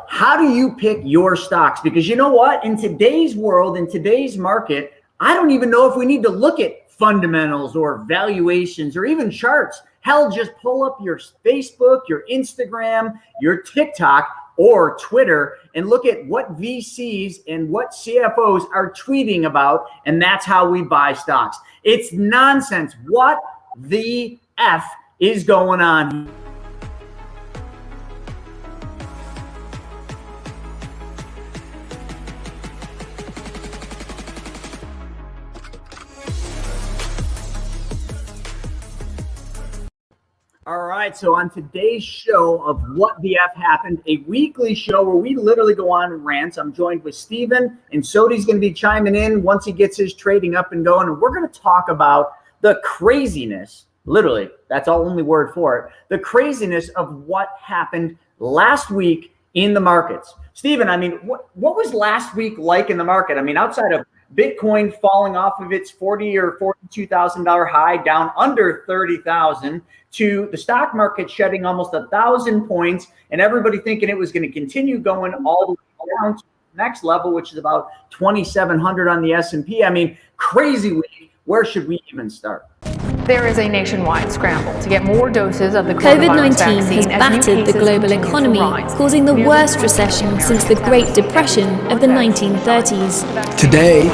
How do you pick your stocks? Because you know what? In today's world, in today's market, I don't even know if we need to look at fundamentals or valuations or even charts. Hell, just pull up your Facebook, your Instagram, your TikTok, or Twitter and look at what VCs and what CFOs are tweeting about, and that's how we buy stocks. It's nonsense. What the F is going on? All right, so on today's show of What the F Happened, a weekly show where we literally go on rants. I'm joined with Steven, and Sodi's going to be chiming in once he gets his trading up and going. And we're going to talk about the craziness, literally, that's our only word for it, the craziness of what happened last week in the markets. Steven, I mean, what was last week like in the market? I mean, outside of Bitcoin falling off of its $40,000 or $42,000 high down under 30,000 to the stock market shedding almost 1,000 points and everybody thinking it was going to continue going all the way down to the next level, which is about 2,700 on the S&P. I mean, crazy week. Where should we even start? There is a nationwide scramble to get more doses of the COVID-19 has battered the global economy, causing the worst recession since the Great Depression of the 1930s. Today,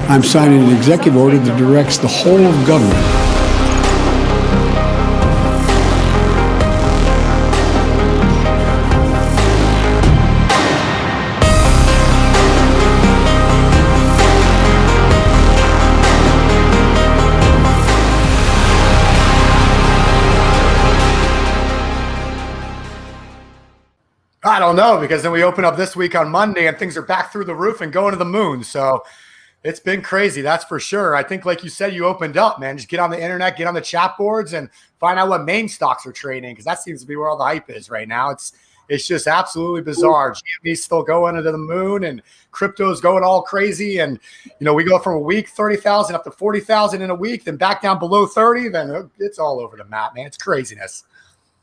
I'm signing an executive order that directs the whole of government I don't know, because then we open up this week on Monday and things are back through the roof and going to the moon. So it's been crazy. That's for sure. I think, like you said, you opened up, man. Just get on the internet, get on the chat boards and find out what main stocks are trading, because that seems to be where all the hype is right now. It's just absolutely bizarre. GME's still going into the moon and crypto's going all crazy. And, you know, we go from a week, 30,000 up to 40,000 in a week, then back down below 30. Then it's all over the map, man. It's craziness.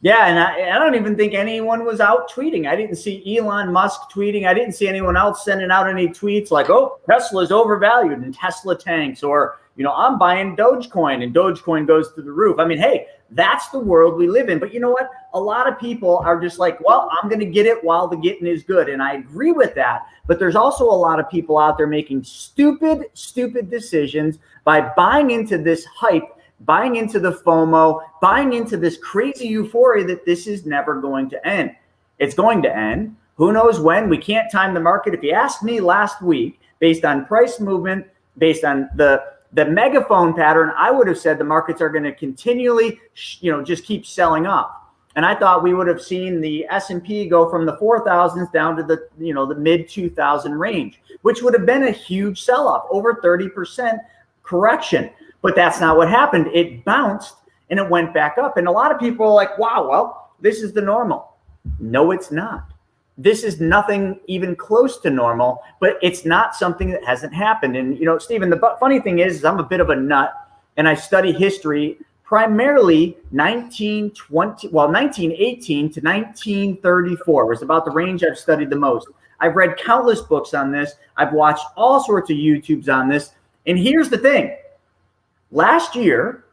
Yeah, and I don't even think anyone was out tweeting. I didn't see Elon Musk tweeting. I didn't see anyone else sending out any tweets like, oh, Tesla's overvalued and Tesla tanks, or, you know, I'm buying Dogecoin and Dogecoin goes through the roof. I mean, hey, that's the world we live in. But you know what? A lot of people are just like, well, I'm going to get it while the getting is good. And I agree with that. But there's also a lot of people out there making stupid decisions by buying into this hype, buying into the FOMO, buying into this crazy euphoria that this is never going to end. It's going to end. Who knows when? We can't time the market. If you asked me last week, based on price movement, based on the megaphone pattern, I would have said the markets are going to continually, just keep selling off. And I thought we would have seen the S&P go from the 4,000s down to the mid 2,000 range, which would have been a huge sell-off, over 30% correction. But that's not what happened. It bounced and it went back up. And a lot of people are like, wow, well, this is the normal. No, it's not. This is nothing even close to normal, but it's not something that hasn't happened. And, Stephen, the funny thing is I'm a bit of a nut and I study history, primarily 1918 to 1934 was about the range I've studied the most. I've read countless books on this. I've watched all sorts of YouTubes on this. And here's the thing. Last year,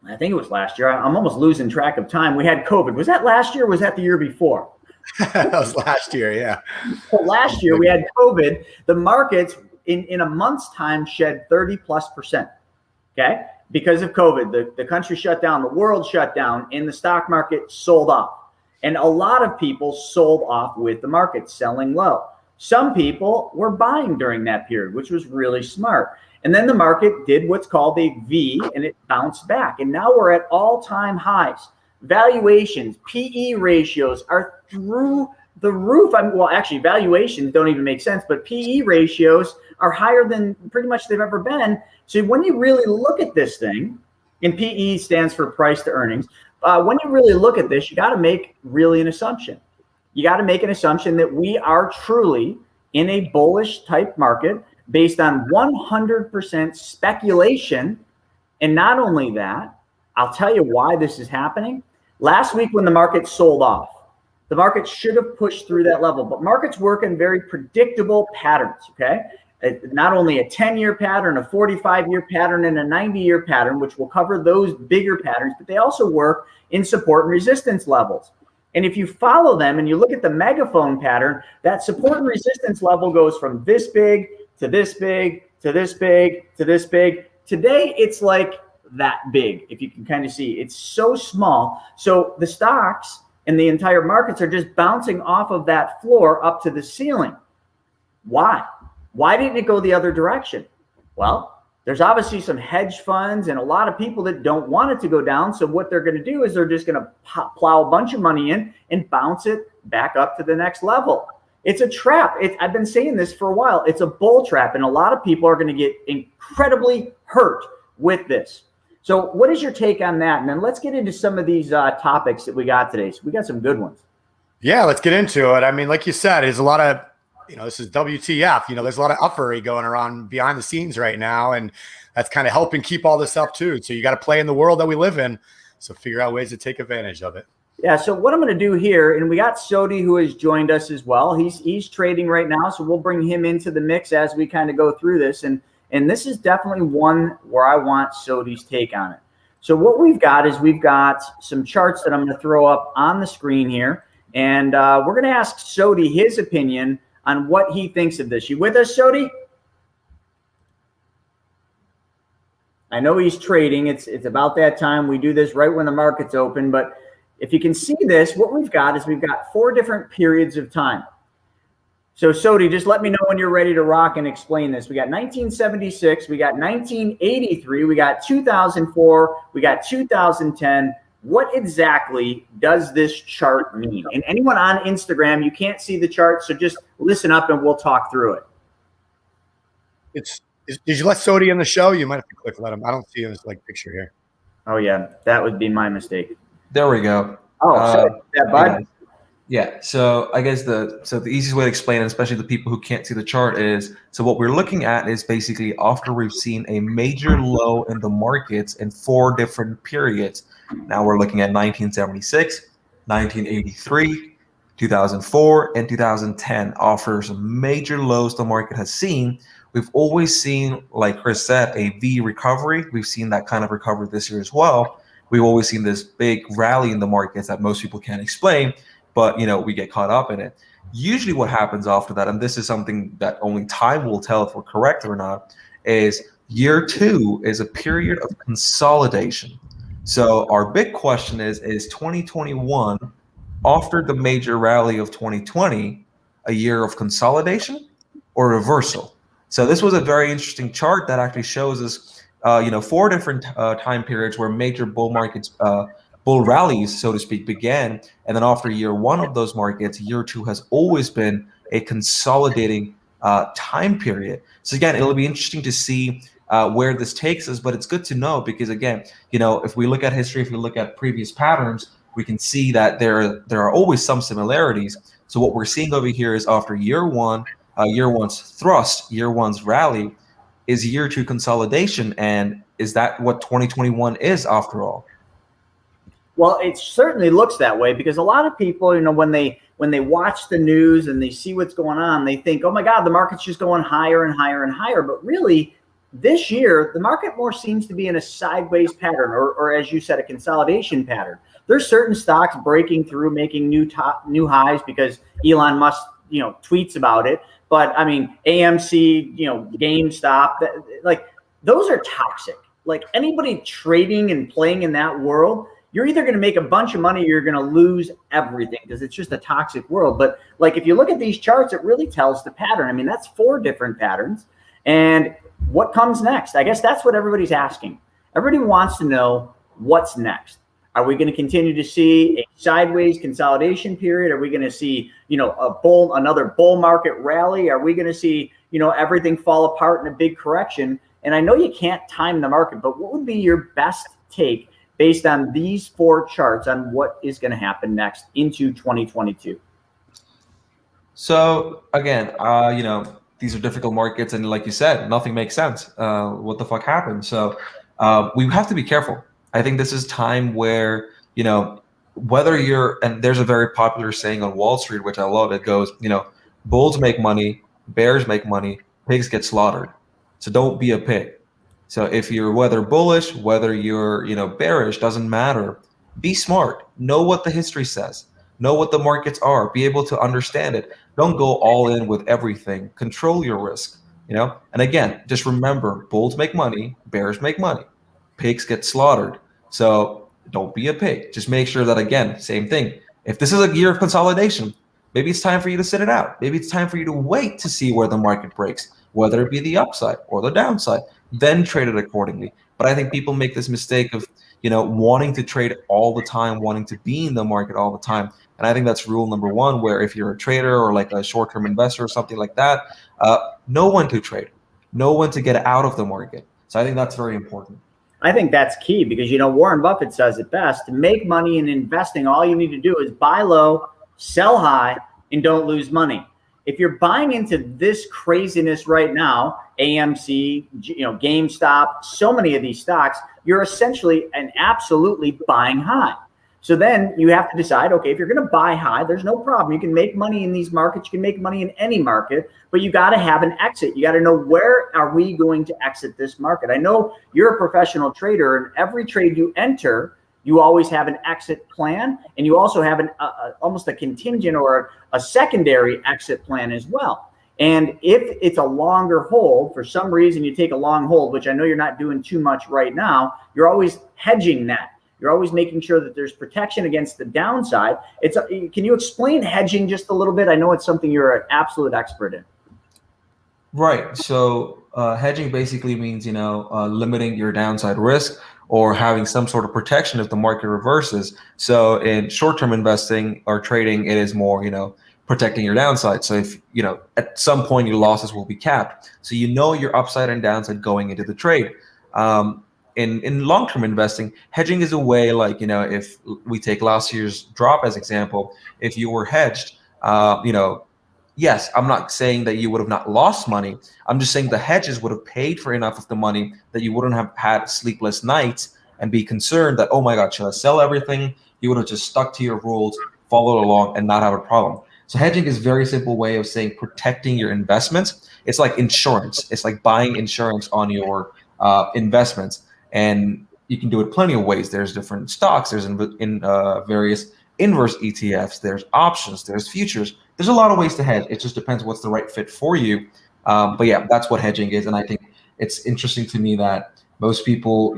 I think it was last year, I'm almost losing track of time. We had COVID. Was that last year or was that the year before? That was last year, yeah. So last year we had COVID. The markets in a month's time shed 30+%, okay? Because of COVID, the country shut down, the world shut down, and the stock market sold off. And a lot of people sold off with the market selling low. Some people were buying during that period, which was really smart. And then the market did what's called a V, and it bounced back. And now we're at all-time highs. Valuations, PE ratios are through the roof. Actually, valuations don't even make sense, but PE ratios are higher than pretty much they've ever been. So when you really look at this thing, and PE stands for price to earnings, when you really look at this, you got to make really an assumption. You got to make an assumption that we are truly in a bullish type market based on 100% speculation. And not only that, I'll tell you why this is happening. Last week when the market sold off, the market should have pushed through that level. But markets work in very predictable patterns, okay? Not only a 10-year pattern, a 45-year pattern, and a 90-year pattern, which will cover those bigger patterns, but they also work in support and resistance levels. And if you follow them and you look at the megaphone pattern, that support and resistance level goes from this big to this big to this big to this big. Today, it's like that big, if you can kind of see. It's so small. So the stocks and the entire markets are just bouncing off of that floor up to the ceiling. Why? Why didn't it go the other direction? Well, there's obviously some hedge funds and a lot of people that don't want it to go down. So what they're going to do is they're just going to plow a bunch of money in and bounce it back up to the next level. It's a trap. I've been saying this for a while. It's a bull trap, and a lot of people are going to get incredibly hurt with this. So what is your take on that? And then let's get into some of these topics that we got today. So we got some good ones. Yeah, let's get into it. I mean, like you said, there's a lot of, this is WTF. There's a lot of uffery going around behind the scenes right now, and that's kind of helping keep all this up too. So you got to play in the world that we live in. So figure out ways to take advantage of it. Yeah, so what I'm going to do here, and we got Sodi who has joined us as well. He's trading right now, so we'll bring him into the mix as we kind of go through this. And this is definitely one where I want Sodi's take on it. So what we've got is we've got some charts that I'm going to throw up on the screen here, and we're going to ask Sodi his opinion on what he thinks of this. You with us, Sodi? I know he's trading. It's about that time. We do this right when the market's open, but if you can see this, what we've got is we've got 4 different periods of time. So Sodi, just let me know when you're ready to rock and explain this. We got 1976, we got 1983, we got 2004, we got 2010. What exactly does this chart mean? And anyone on Instagram, you can't see the chart, so just listen up and we'll talk through it. Did you let Sodi in the show? You might have to click let him. I don't see his picture here. Oh yeah, that would be my mistake. There we go. Oh, sorry. Bud. Yeah. So I guess the easiest way to explain it, especially the people who can't see the chart, is so what we're looking at is basically after we've seen a major low in the markets in 4 different periods. Now we're looking at 1976, 1983, 2004, and 2010 offers major lows the market has seen. We've always seen, like Chris said, a V recovery. We've seen that kind of recovery this year as well. We've always seen this big rally in the markets that most people can't explain, but we get caught up in it. Usually what happens after that, and this is something that only time will tell if we're correct or not, is year 2 is a period of consolidation. So our big question is 2021, after the major rally of 2020, a year of consolidation or reversal? So this was a very interesting chart that actually shows us 4 different time periods where major bull markets, bull rallies, so to speak, began. And then after year 1 of those markets, year 2 has always been a consolidating time period. So again, it'll be interesting to see where this takes us, but it's good to know because again, if we look at history, if we look at previous patterns, we can see that there are always some similarities. So what we're seeing over here is after year 1, year 1's thrust, year 1's rally, is year 2 consolidation, and is that what 2021 is after all? Well, it certainly looks that way because a lot of people, when they watch the news and they see what's going on, they think, oh my God, the market's just going higher and higher and higher. But really, this year, the market more seems to be in a sideways pattern, or as you said, a consolidation pattern. There's certain stocks breaking through, making new highs because Elon Musk, tweets about it. But I mean, AMC, GameStop, those are toxic. Like anybody trading and playing in that world, you're either going to make a bunch of money or you're going to lose everything because it's just a toxic world. But if you look at these charts, it really tells the pattern. I mean, that's 4 different patterns. And what comes next? I guess that's what everybody's asking. Everybody wants to know what's next. Are we going to continue to see a sideways consolidation period? Are we going to see, another bull market rally? Are we going to see, everything fall apart in a big correction? And I know you can't time the market, but what would be your best take based on these 4 charts on what is going to happen next into 2022? So again, these are difficult markets, and like you said, nothing makes sense. What the fuck happened? So we have to be careful. I think this is time where, whether and there's a very popular saying on Wall Street, which I love. It goes, bulls make money, bears make money, pigs get slaughtered. So don't be a pig. So if you're whether bullish, whether you're, bearish, doesn't matter. Be smart. Know what the history says. Know what the markets are. Be able to understand it. Don't go all in with everything. Control your risk, And again, just remember, bulls make money, bears make money, pigs get slaughtered. So don't be a pig. Just make sure that, again, same thing. If this is a year of consolidation, maybe it's time for you to sit it out. Maybe it's time for you to wait to see where the market breaks, whether it be the upside or the downside, then trade it accordingly. But I think people make this mistake of, wanting to trade all the time, wanting to be in the market all the time. And I think that's rule number one, where if you're a trader or like a short-term investor or something like that, know when to trade, know when to get out of the market. So I think that's very important. I think that's key because, Warren Buffett says it best. To make money in investing, all you need to do is buy low, sell high, and don't lose money. If you're buying into this craziness right now, AMC, GameStop, so many of these stocks, you're essentially and absolutely buying high. So then you have to decide, okay, if you're going to buy high, there's no problem. You can make money in these markets. You can make money in any market, but you got to have an exit. You got to know, where are we going to exit this market? I know you're a professional trader, and every trade you enter, you always have an exit plan, and you also have almost a contingent or a secondary exit plan as well. And if it's a longer hold, for some reason you take a long hold, which I know you're not doing too much right now, you're always hedging that. You're always making sure that there's protection against the downside. Can you explain hedging just a little bit? I know it's something you're an absolute expert in. Right. So hedging basically means, limiting your downside risk or having some sort of protection if the market reverses. So in short-term investing or trading, it is more, protecting your downside. So if, at some point your losses will be capped. So your upside and downside going into the trade. In long-term investing, hedging is a way, like, if we take last year's drop as example, if you were hedged, yes, I'm not saying that you would have not lost money. I'm just saying the hedges would have paid for enough of the money that you wouldn't have had sleepless nights and be concerned that, oh my God, should I sell everything? You would have just stuck to your rules, followed along, and not have a problem. So hedging is a very simple way of saying protecting your investments. It's like insurance. It's like buying insurance on your investments. And you can do it plenty of ways. There's different stocks. There's various inverse ETFs. There's options. There's futures. There's a lot of ways to hedge. It just depends what's the right fit for you. But yeah, that's what hedging is. And I think it's interesting to me that most people,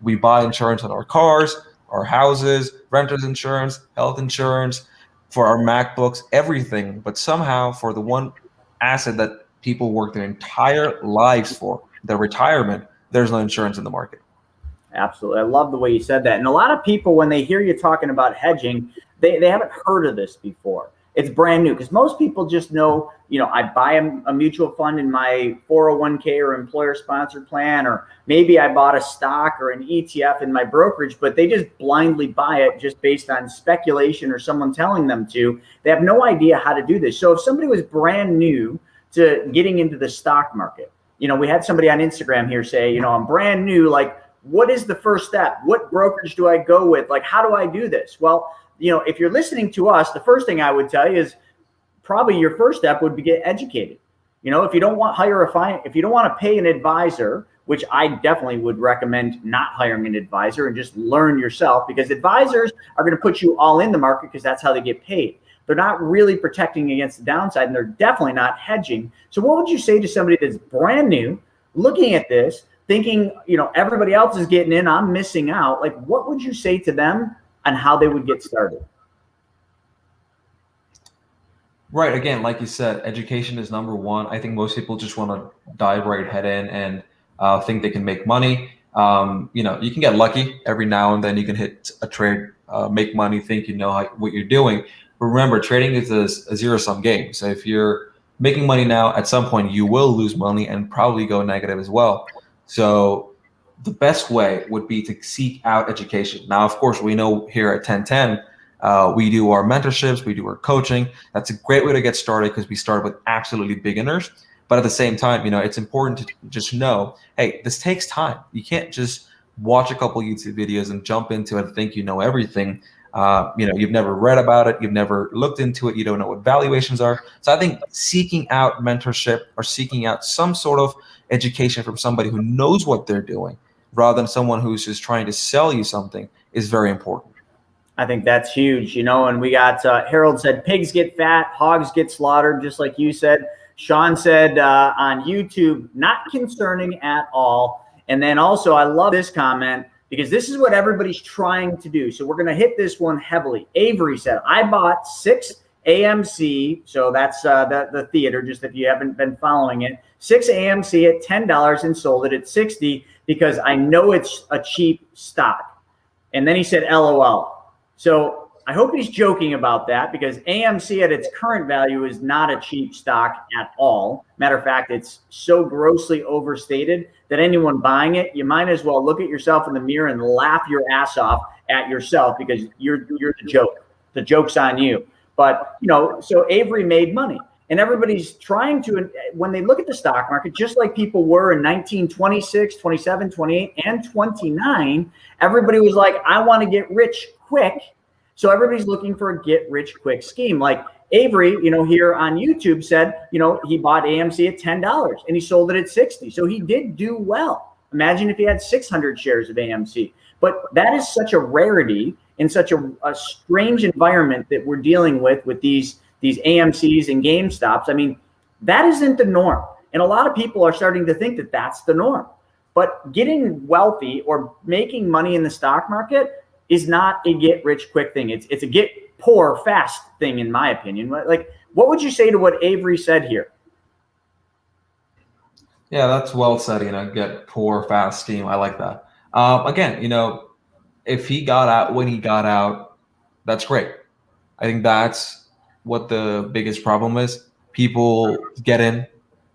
we buy insurance on our cars, our houses, renter's insurance, health insurance, for our MacBooks, everything. But somehow for the one asset that people work their entire lives for, their retirement, there's no insurance in the market. Absolutely. I love the way you said that. And a lot of people, when they hear you talking about hedging, they haven't heard of this before. It's brand new because most people just know, I buy a mutual fund in my 401k or employer sponsored plan, or maybe I bought a stock or an ETF in my brokerage, but they just blindly buy it just based on speculation or someone telling them to. They have no idea how to do this. So if somebody was brand new to getting into the stock market, we had somebody on Instagram here say, I'm brand new, like, what is the first step? What brokerage do I go with? Like, how do I do this? Well, if you're listening to us, the first thing I would tell you is probably your first step would be get educated. If you don't want if you don't want to pay an advisor, which I definitely would recommend not hiring an advisor and just learn yourself, because advisors are going to put you all in the market because that's how they get paid. They're not really protecting against the downside, and they're definitely not hedging. So what would you say to somebody that's brand new, looking at this, thinking, everybody else is getting in, I'm missing out? Like, what would you say to them on how they would get started? Right. Again, like you said, education is number one. I think most people just want to dive right head in and think they can make money. You can get lucky every now and then. You can hit a trade, make money, think you know what you're doing. But remember, trading is a zero-sum game. So if you're making money now, at some point you will lose money and probably go negative as well. So the best way would be to seek out education. Now, of course, we know here at 1010, we do our mentorships, we do our coaching. That's a great way to get started because we start with absolutely beginners. But at the same time, it's important to just know, hey, this takes time. You can't just watch a couple YouTube videos and jump into it and think you know everything. You've never read about it, you've never looked into it, you don't know what valuations are. So I think seeking out mentorship or seeking out some sort of education from somebody who knows what they're doing, rather than someone who's just trying to sell you something, is very important. I think that's huge, and we got Harold said pigs get fat, hogs get slaughtered, just like you said. Sean said on YouTube, not concerning at all. And then also, I love this comment because this is what everybody's trying to do. So we're going to hit this one heavily. Avery said, I bought 6 AMC. So that's the theater, just if you haven't been following it. 6 AMC at $10 and sold it at 60 because I know it's a cheap stock. And then he said, LOL. So I hope he's joking about that because AMC at its current value is not a cheap stock at all. Matter of fact, it's so grossly overstated that anyone buying it, you might as well look at yourself in the mirror and laugh your ass off at yourself because you're the joke. The joke's on you. But, so Avery made money. And everybody's trying to, when they look at the stock market, just like people were in 1926, 27, 28, and 29, everybody was like, I want to get rich quick. So everybody's looking for a get rich quick scheme. Like Avery, here on YouTube said, he bought AMC at $10 and he sold it at 60. So he did do well. Imagine if he had 600 shares of AMC. But that is such a rarity in such a strange environment that we're dealing with these AMCs and GameStops. I mean, that isn't the norm. And a lot of people are starting to think that that's the norm. But getting wealthy or making money in the stock market is not a get rich quick thing. It's a get poor fast thing, in my opinion. Like, what would you say to what Avery said here? Yeah, that's well said. Get poor fast scheme. I like that. Again, if he got out when he got out, that's great. I think that's what the biggest problem is. People get in,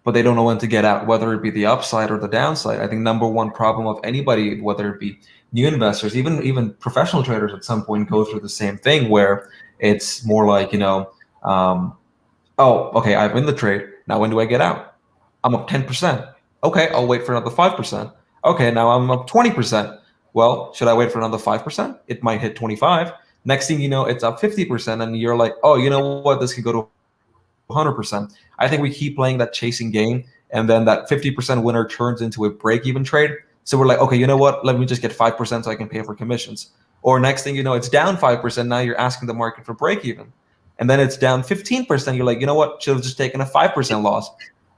but they don't know when to get out, whether it be the upside or the downside. I think number one problem of anybody, whether it be new investors, even professional traders at some point go through the same thing where it's more like, oh, okay, I'm in the trade. Now when do I get out? I'm up 10%. Okay, I'll wait for another 5%. Okay, now I'm up 20%. Well, should I wait for another 5%? It might hit 25. Next thing you know, it's up 50%, and you're like, oh, you know what? This could go to 100%. I think we keep playing that chasing game, and then that 50% winner turns into a break-even trade. So we're like, okay, you know what? Let me just get 5% so I can pay for commissions. Or next thing you know, it's down 5%. Now you're asking the market for break-even, and then it's down 15%. You're like, you know what? Should have just taken a 5% loss.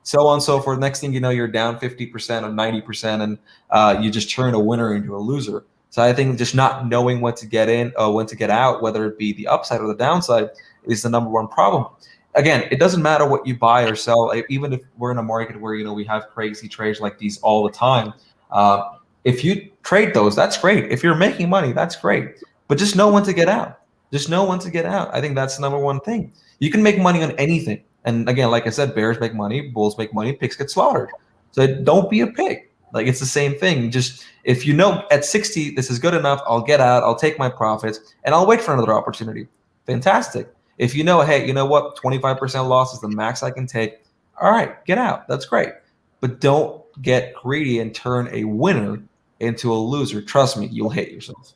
So on and so forth. Next thing you know, you're down 50% or 90%, and you just turn a winner into a loser. So I think just not knowing when to get in or when to get out, whether it be the upside or the downside, is the number one problem. Again, it doesn't matter what you buy or sell. Even if we're in a market where we have crazy trades like these all the time, if you trade those, that's great. If you're making money, that's great. But just know when to get out. Just know when to get out. I think that's the number one thing. You can make money on anything. And again, like I said, bears make money, bulls make money, pigs get slaughtered. So don't be a pig. Like, it's the same thing. Just if you know at 60, this is good enough, I'll get out, I'll take my profits, and I'll wait for another opportunity. Fantastic. If you know, hey, you know what, 25% loss is the max I can take, all right, get out. That's great. But don't get greedy and turn a winner into a loser. Trust me, you'll hate yourself.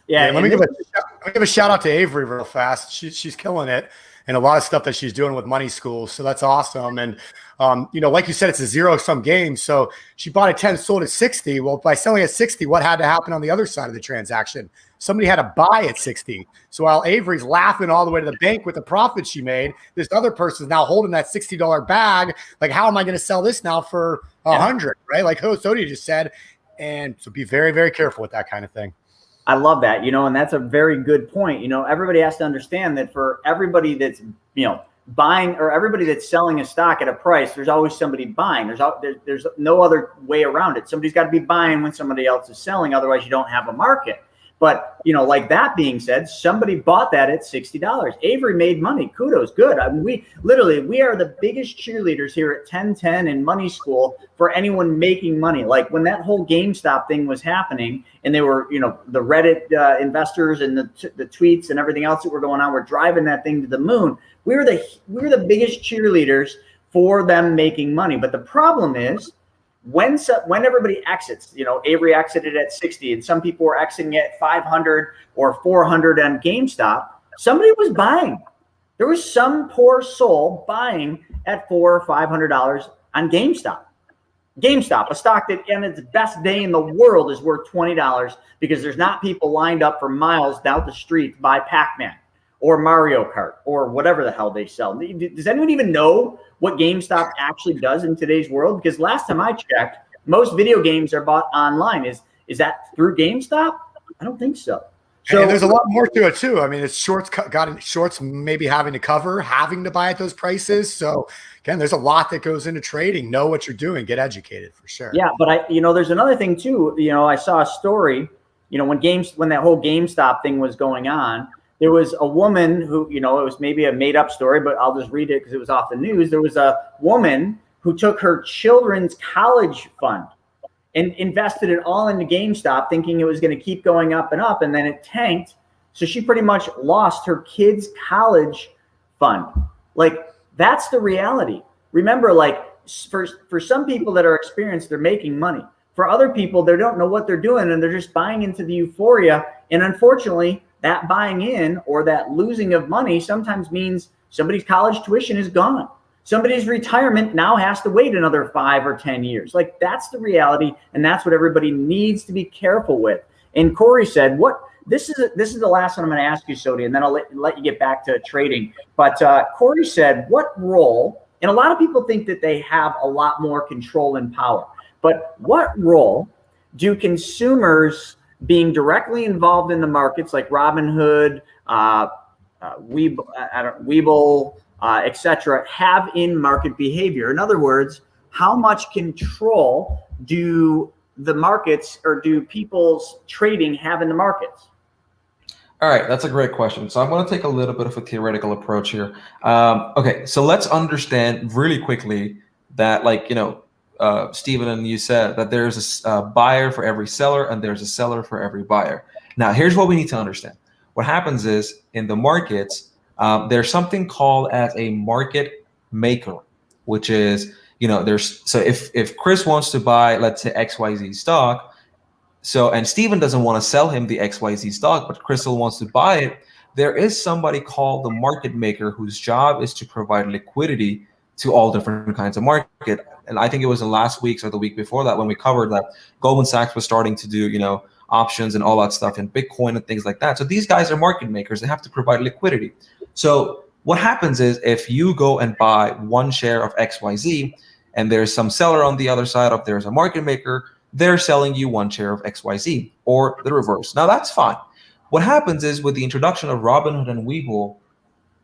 Yeah, let me give a shout out to Avery real fast. She's killing it, and a lot of stuff that she's doing with money schools. So that's awesome. And like you said, it's a zero-sum game. So she bought at 10, sold at 60. Well, by selling at 60, what had to happen on the other side of the transaction? Somebody had to buy at 60. So while Avery's laughing all the way to the bank with the profit she made, this other person's now holding that $60 bag. Like, how am I going to sell this now for 100? Right? Like Sodi just said. And so be very, very careful with that kind of thing. I love that, and that's a very good point. Everybody has to understand that for everybody that's, buying, or everybody that's selling a stock at a price, there's always somebody buying. There's no other way around it. Somebody's got to be buying when somebody else is selling. Otherwise, you don't have a market. But, like that being said, somebody bought that at $60. Avery made money. Kudos. Good. I mean, we are the biggest cheerleaders here at 1010 and Money School for anyone making money. Like when that whole GameStop thing was happening and they were, the Reddit investors and the tweets and everything else that were going on, were driving that thing to the moon. We were the biggest cheerleaders for them making money. But the problem is when everybody exits, Avery exited at 60 and some people were exiting at 500 or 400 on GameStop, somebody was buying. There was some poor soul buying at $400 or $500 on GameStop. GameStop, a stock that in its best day in the world is worth $20 because there's not people lined up for miles down the street to buy Pac-Man or Mario Kart or whatever the hell they sell. Does anyone even know what GameStop actually does in today's world? Because last time I checked, most video games are bought online. Is that through GameStop? I don't think so. So and there's a lot more to it too. I mean, it's shorts maybe having to buy at those prices. So again, there's a lot that goes into trading. Know what you're doing, get educated for sure. Yeah, but there's another thing too. I saw a story, when that whole GameStop thing was going on, there was a woman who, it was maybe a made up story, but I'll just read it because it was off the news. There was a woman who took her children's college fund and invested it all into GameStop thinking it was going to keep going up and up, and then it tanked. So she pretty much lost her kids' college fund. Like, that's the reality. Remember, like, for some people that are experienced, they're making money. For other people, they don't know what they're doing, and they're just buying into the euphoria. And unfortunately, that buying in or that losing of money sometimes means somebody's college tuition is gone. Somebody's retirement now has to wait another 5 or 10 years. Like, that's the reality, and that's what everybody needs to be careful with. And Corey said, this is the last one I'm going to ask you, Sodi, and then I'll let you get back to trading. But Corey said, what role, and a lot of people think that they have a lot more control and power, but what role do consumers being directly involved in the markets like Robinhood, Webull, etc., have in market behavior? In other words, how much control do the markets or do people's trading have in the markets? All right, that's a great question. So I'm going to take a little bit of a theoretical approach here. Okay, so let's understand really quickly that, Stephen and you said that there's a buyer for every seller and there's a seller for every buyer. Now, here's what we need to understand. What happens is in the markets, there's something called as a market maker, which is, if Chris wants to buy, let's say, XYZ stock, and Stephen doesn't want to sell him the XYZ stock, but Crystal wants to buy it, there is somebody called the market maker whose job is to provide liquidity to all different kinds of market. And I think it was in last week's or the week before that when we covered that Goldman Sachs was starting to do, options and all that stuff in Bitcoin and things like that. So these guys are market makers. They have to provide liquidity. So what happens is if you go and buy one share of XYZ and there's some seller on the other side of there's a market maker, they're selling you one share of XYZ or the reverse. Now that's fine. What happens is with the introduction of Robinhood and Webull,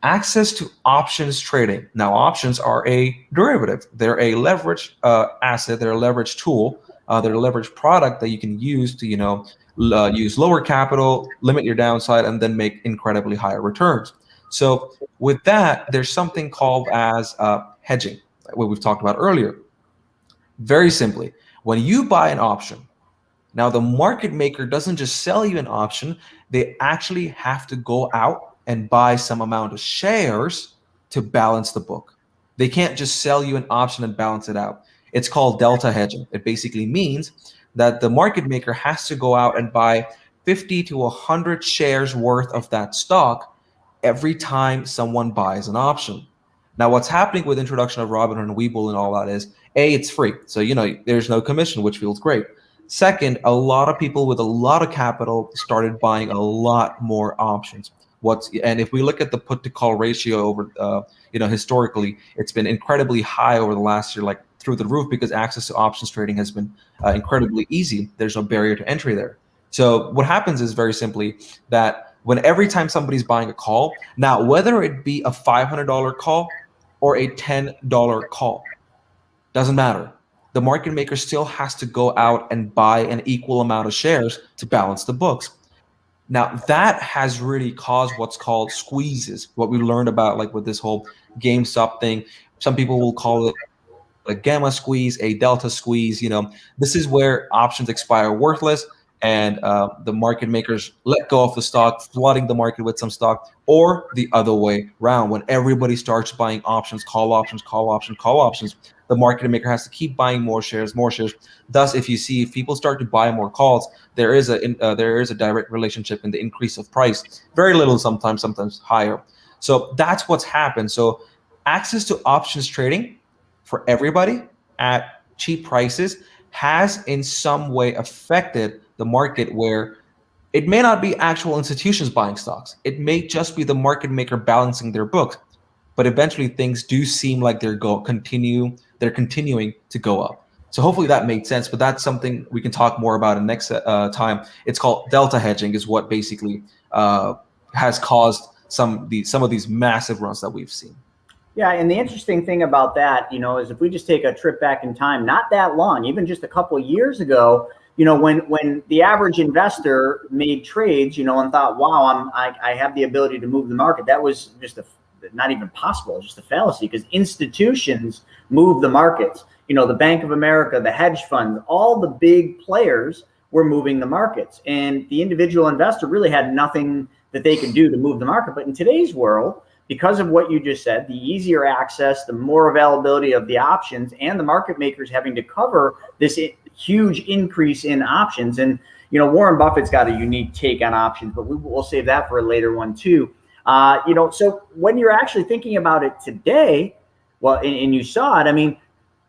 access to options trading. Now options are a derivative. They're a leverage asset. They're a leverage tool. They're a leverage product that you can use to, use lower capital, limit your downside, and then make incredibly higher returns. So with that, there's something called as hedging, what we've talked about earlier. Very simply, when you buy an option, now the market maker doesn't just sell you an option, they actually have to go out and buy some amount of shares to balance the book. They can't just sell you an option and balance it out. It's called delta hedging. It basically means that the market maker has to go out and buy 50 to 100 shares worth of that stock every time someone buys an option. Now, what's happening with the introduction of Robinhood and Webull and all that is, A, it's free. So, there's no commission, which feels great. Second, a lot of people with a lot of capital started buying a lot more options. And if we look at the put to call ratio over, historically, it's been incredibly high over the last year, like through the roof, because access to options trading has been incredibly easy. There's no barrier to entry there. So what happens is very simply that every time somebody's buying a call, now whether it be a $500 call or a $10 call, doesn't matter. The market maker still has to go out and buy an equal amount of shares to balance the books. Now, that has really caused what's called squeezes, what we learned about, like with this whole GameStop thing. Some people will call it a gamma squeeze, a delta squeeze. This is where options expire worthless and the market makers let go of the stock, flooding the market with some stock, or the other way around, when everybody starts buying options, call options, call options, call options, the market maker has to keep buying more shares, more shares. Thus, if people start to buy more calls, there is a direct relationship in the increase of price. Very little, sometimes higher. So that's what's happened. So access to options trading for everybody at cheap prices has in some way affected the market, where it may not be actual institutions buying stocks. It may just be the market maker balancing their books. But eventually things do seem like they're continuing to go up. So hopefully that made sense, but that's something we can talk more about in next time. It's called delta hedging, is what basically has caused some of these massive runs that we've seen. Yeah, and the interesting thing about that, is if we just take a trip back in time, not that long, even just a couple of years ago, when the average investor made trades, and thought, wow, I have the ability to move the market, that was just not even possible, just a fallacy, because institutions move the markets. The Bank of America, the hedge funds, all the big players were moving the markets, and the individual investor really had nothing that they could do to move the market. But in today's world, because of what you just said, the easier access, the more availability of the options, and the market makers having to cover this huge increase in options. And, Warren Buffett's got a unique take on options, but we'll save that for a later one too. So when you're actually thinking about it today, well, and you saw it,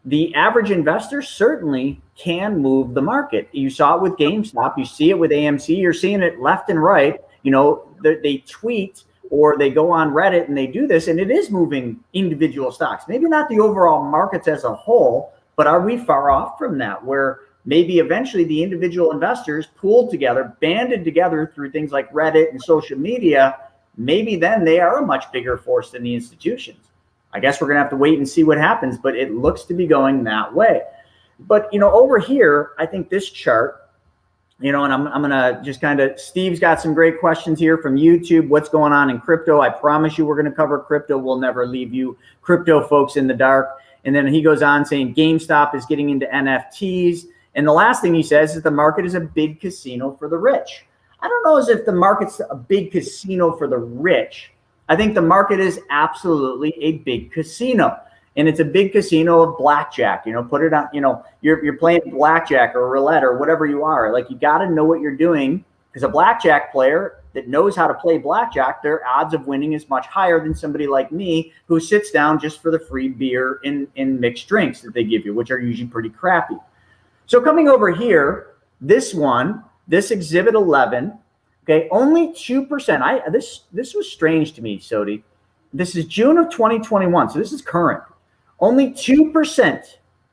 the average investor certainly can move the market. You saw it with GameStop, you see it with AMC, you're seeing it left and right. They tweet or they go on Reddit and they do this, and it is moving individual stocks. Maybe not the overall markets as a whole, but are we far off from that, where maybe eventually the individual investors pooled together, banded together through things like Reddit and social media, maybe then they are a much bigger force than the institutions. I guess we're going to have to wait and see what happens, but it looks to be going that way. But, over here, I think this chart, and I'm going to just Steve's got some great questions here from YouTube. What's going on in crypto? I promise you we're going to cover crypto. We'll never leave you crypto folks in the dark. And then he goes on saying GameStop is getting into NFTs. And the last thing he says is the market is a big casino for the rich. I don't know as if the market's a big casino for the rich. I think the market is absolutely a big casino. And it's a big casino of blackjack. Put it on, you're playing blackjack or roulette or whatever you are. Like, you got to know what you're doing, because a blackjack player that knows how to play blackjack, their odds of winning is much higher than somebody like me who sits down just for the free beer and mixed drinks that they give you, which are usually pretty crappy. So coming over here, this exhibit 11, okay, only 2%. This was strange to me, Sodi. This is June of 2021, so this is current. Only 2%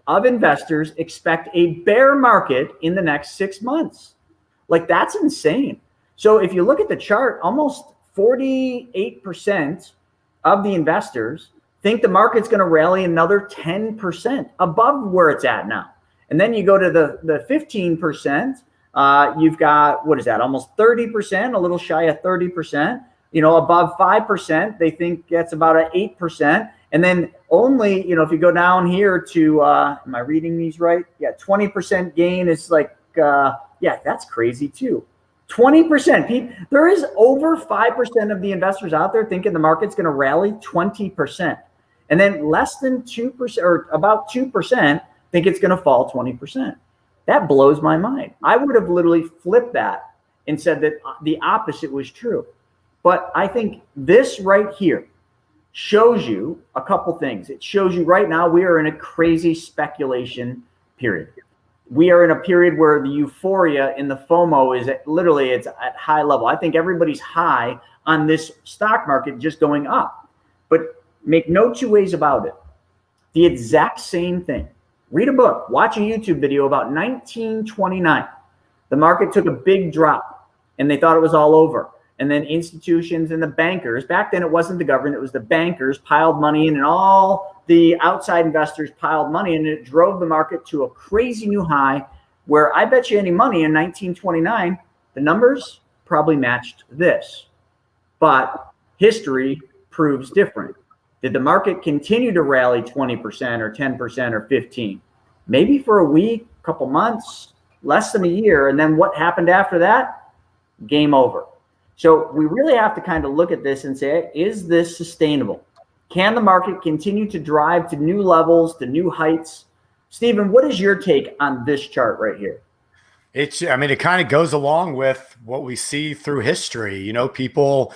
of investors expect a bear market in the next 6 months. Like, that's insane. So if you look at the chart, almost 48% of the investors think the market's going to rally another 10% above where it's at now. And then you go to the 15%, you've got, what is that, almost 30%, a little shy of 30%. Above 5%, they think that's about an 8%. And then only, if you go down here to, am I reading these right? Yeah, 20% gain is like, yeah, that's crazy too. 20%. There is over 5% of the investors out there thinking the market's going to rally 20%. And then less than 2% or about 2% think it's going to fall 20%. That blows my mind. I would have literally flipped that and said that the opposite was true. But I think this right here shows you a couple things. It shows you right now we are in a crazy speculation period. We are in a period where the euphoria and the FOMO is it's at high level. I think everybody's high on this stock market just going up. But make no two ways about it. The exact same thing. Read a book, watch a YouTube video about 1929. The market took a big drop and they thought it was all over. And then institutions and the bankers, back then it wasn't the government, it was the bankers, piled money in, and all the outside investors piled money in, and it drove the market to a crazy new high where I bet you any money in 1929, the numbers probably matched this. But history proves different. Did the market continue to rally 20% or 10% or 15%? Maybe for a week, couple months, less than a year. And then what happened after that? Game over. So we really have to kind of look at this and say, is this sustainable? Can the market continue to drive to new levels, to new heights? Stephen, what is your take on this chart right here? It kind of goes along with what we see through history. People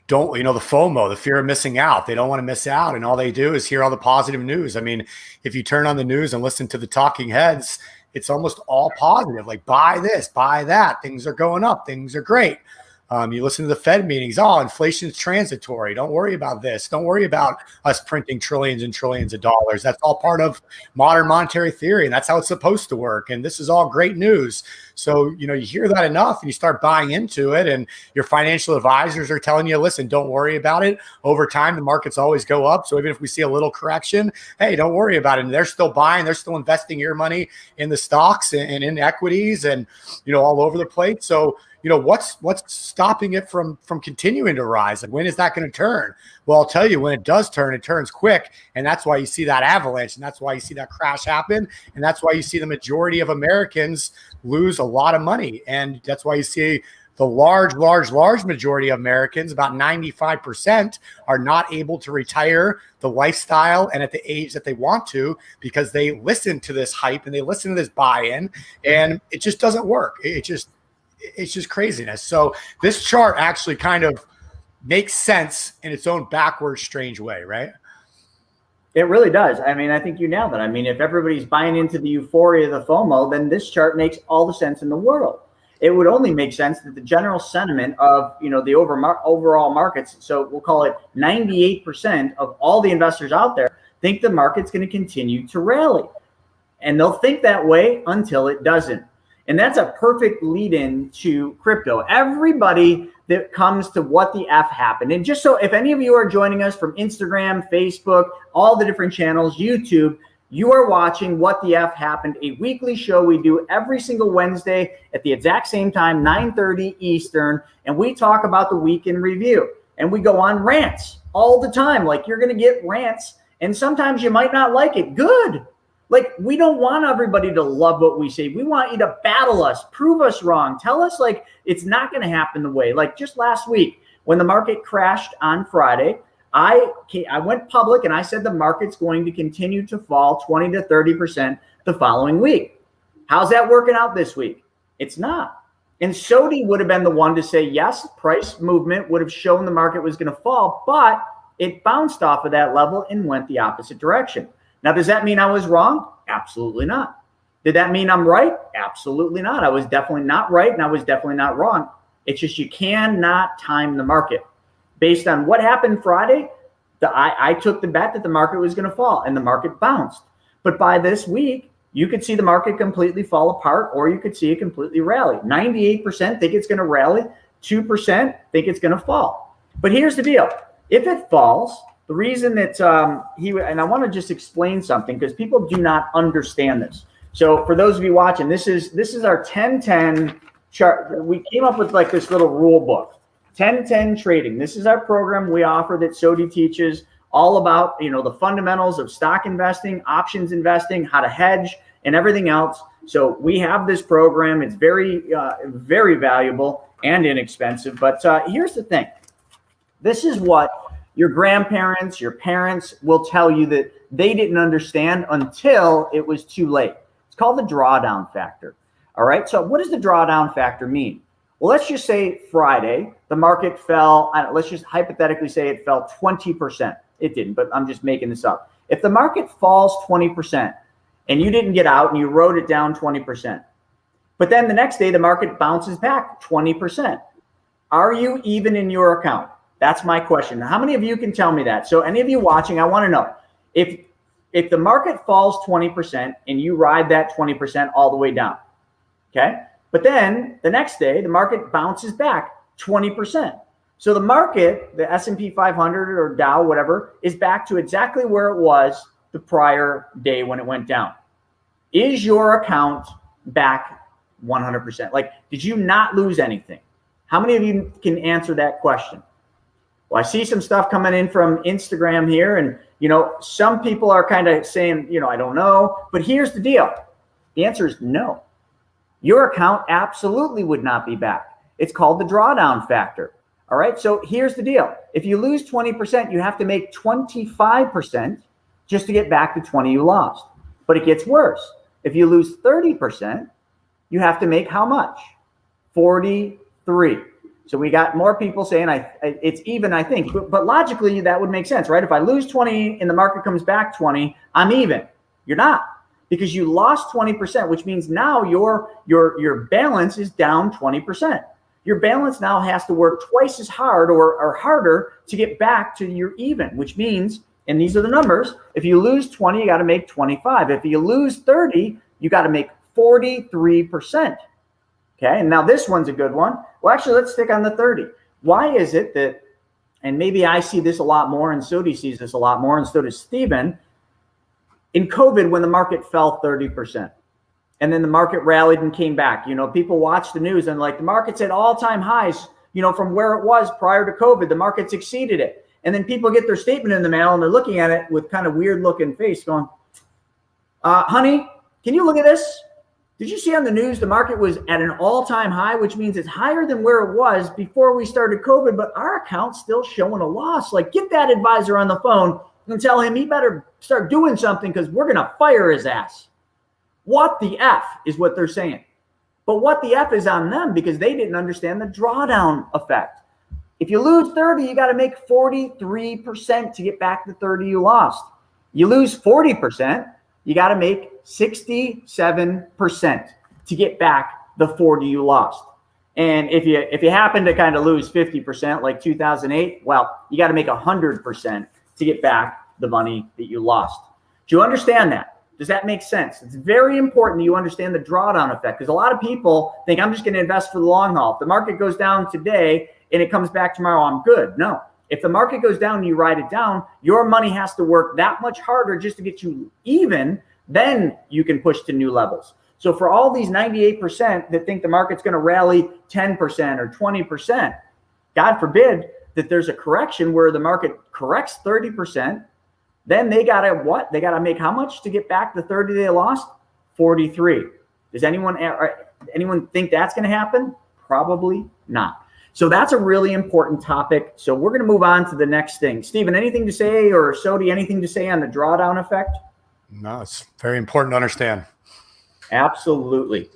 don't, the FOMO, the fear of missing out. They don't want to miss out. And all they do is hear all the positive news. If you turn on the news and listen to the talking heads, it's almost all positive. Like, buy this, buy that. Things are going up. Things are great. You listen to the Fed meetings. Oh, inflation is transitory. Don't worry about this. Don't worry about us printing trillions and trillions of dollars. That's all part of modern monetary theory, and that's how it's supposed to work. And this is all great news. So, you hear that enough and you start buying into it, and your financial advisors are telling you, listen, don't worry about it. Over time, the markets always go up. So even if we see a little correction, hey, don't worry about it. And they're still buying. They're still investing your money in the stocks and in equities and, all over the place. So, what's stopping it from continuing to rise? And when is that going to turn? Well, I'll tell you, when it does turn, it turns quick. And that's why you see that avalanche. And that's why you see that crash happen. And that's why you see the majority of Americans lose a lot of money. And that's why you see the large majority of Americans, about 95%, are not able to retire the lifestyle and at the age that they want to, because they listen to this hype and they listen to this buy-in, and it just doesn't work. It's just craziness. So this chart actually kind of makes sense in its own backwards, strange way, right? It really does. I think you nailed it. If everybody's buying into the euphoria of the FOMO, then this chart makes all the sense in the world. It would only make sense that the general sentiment of, the overall markets, so we'll call it 98% of all the investors out there, think the market's going to continue to rally. And they'll think that way until it doesn't. And that's a perfect lead-in to crypto. Everybody that comes to what the F happened. And just so if any of you are joining us from Instagram, Facebook, all the different channels, YouTube, you are watching What the F Happened, a weekly show we do every single Wednesday at the exact same time, 9:30 Eastern. And we talk about the week in review. And we go on rants all the time. Like, you're going to get rants. And sometimes you might not like it. Good. Like, we don't want everybody to love what we say. We want you to battle us, prove us wrong. Tell us, like, it's not going to happen the way. Like, just last week when the market crashed on Friday, I went public and I said the market's going to continue to fall 20 to 30% the following week. How's that working out this week? It's not. And Sodi would have been the one to say, yes, price movement would have shown the market was going to fall, but it bounced off of that level and went the opposite direction. Now, does that mean I was wrong? Absolutely not. Did that mean I'm right? Absolutely not. I was definitely not right, and I was definitely not wrong. It's just you cannot time the market. Based on what happened Friday, I took the bet that the market was going to fall, and the market bounced. But by this week, you could see the market completely fall apart, or you could see it completely rally. 98% think it's going to rally. 2% think it's going to fall. But here's the deal. If it falls, the reason that and I want to just explain something because people do not understand this. So for those of you watching, this is our 10-10 chart. We came up with like this little rule book, 10-10 trading. This is our program we offer that Sodi teaches all about, the fundamentals of stock investing, options investing, how to hedge, and everything else. So we have this program. It's very, very valuable and inexpensive. But here's the thing. This is what your grandparents, your parents will tell you that they didn't understand until it was too late. It's called the drawdown factor. All right. So what does the drawdown factor mean? Well, let's just say Friday, the market fell. Let's just hypothetically say it fell 20%. It didn't, but I'm just making this up. If the market falls 20% and you didn't get out and you wrote it down 20%, but then the next day the market bounces back 20%, are you even in your account? That's my question. How many of you can tell me that? So any of you watching, I want to know if the market falls 20% and you ride that 20% all the way down, okay? But then the next day, the market bounces back 20%. So the market, the S&P 500 or Dow, whatever, is back to exactly where it was the prior day when it went down. Is your account back 100%? Like, did you not lose anything? How many of you can answer that question? Well, I see some stuff coming in from Instagram here, and, some people are kind of saying, I don't know. But here's the deal. The answer is no. your account absolutely would not be back. It's called the drawdown factor. All right. So here's the deal. If you lose 20%, you have to make 25% just to get back the 20 you lost. But it gets worse. If you lose 30%, you have to make how much? 43. So we got more people saying it's even, I think, but logically that would make sense, right? If I lose 20 and the market comes back 20, I'm even. You're not, because you lost 20%, which means now your balance is down 20%. Your balance now has to work twice as hard or harder to get back to your even, which means, and these are the numbers, if you lose 20, you got to make 25. If you lose 30, you got to make 43%. Okay, and now this one's a good one. Well, actually, let's stick on the 30. Why is it that, and maybe I see this a lot more, and Sodi sees this a lot more, and so does Steven, in COVID, when the market fell 30%, and then the market rallied and came back, people watch the news and like the market's at all-time highs, from where it was prior to COVID, the market's exceeded it. And then people get their statement in the mail and they're looking at it with kind of weird looking face going, honey, can you look at this? Did you see on the news the market was at an all-time high, which means it's higher than where it was before we started COVID, but our account's still showing a loss. Like, get that advisor on the phone and tell him he better start doing something because we're going to fire his ass. What the F is what they're saying. But what the F is on them because they didn't understand the drawdown effect. If you lose 30, you got to make 43% to get back the 30 you lost. You lose 40%, you got to make 67% to get back the 40 you lost. And if you happen to kind of lose 50% like 2008, well, you got to make 100% to get back the money that you lost. Do you understand that? Does that make sense? It's very important that you understand the drawdown effect because a lot of people think I'm just going to invest for the long haul. If the market goes down today and it comes back tomorrow, I'm good. No. If the market goes down and you ride it down, your money has to work that much harder just to get you even. Then you can push to new levels. So for all these 98% that think the market's going to rally 10% or 20%, God forbid that there's a correction where the market corrects 30%, then they got to what? They got to make how much to get back the 30 they lost? 43. Does anyone think that's going to happen? Probably not. So that's a really important topic. So we're going to move on to the next thing. Steven, anything to say, or Sodi, anything to say on the drawdown effect? No, it's very important to understand. Absolutely.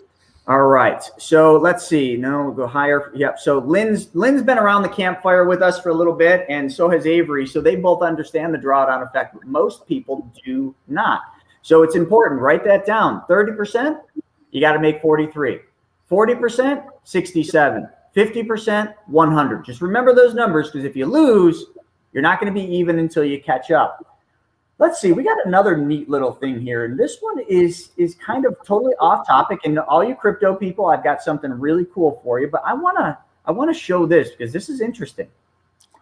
All right. So let's see. No, we'll go higher. Yep. So Lynn's been around the campfire with us for a little bit, and so has Avery. So they both understand the drawdown effect, but most people do not. So it's important. Write that down. 30%, you got to make 43. 40%, 67. 50%, 100. Just remember those numbers because if you lose, you're not going to be even until you catch up. Let's see, we got another neat little thing here. And this one is kind of totally off topic. And all you crypto people, I've got something really cool for you. But I wanna show this because this is interesting.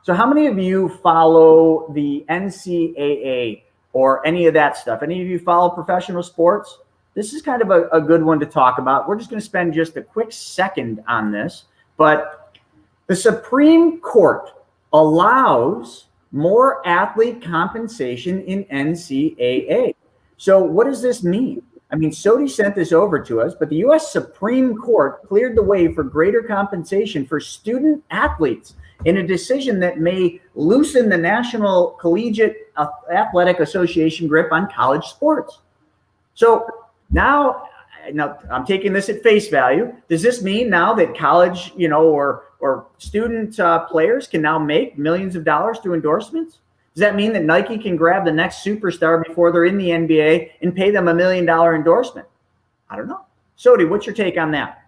So how many of you follow the NCAA or any of that stuff? Any of you follow professional sports? This is kind of a good one to talk about. We're just going to spend just a quick second on this. But the Supreme Court allows more athlete compensation in NCAA. So what does this mean? I mean, Sodi sent this over to us, but the U.S. Supreme Court cleared the way for greater compensation for student athletes in a decision that may loosen the National Collegiate Athletic Association grip on college sports. So now I'm taking this at face value. Does this mean now that college, or student players can now make millions of dollars through endorsements? Does that mean that Nike can grab the next superstar before they're in the NBA and pay them $1 million endorsement? I don't know. Sodi, what's your take on that?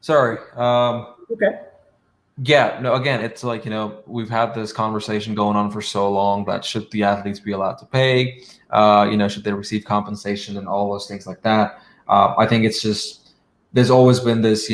Sorry. Okay. Yeah, no, again, it's like, we've had this conversation going on for so long that should the athletes be allowed to pay, should they receive compensation and all those things like that. I think it's just, there's always been this,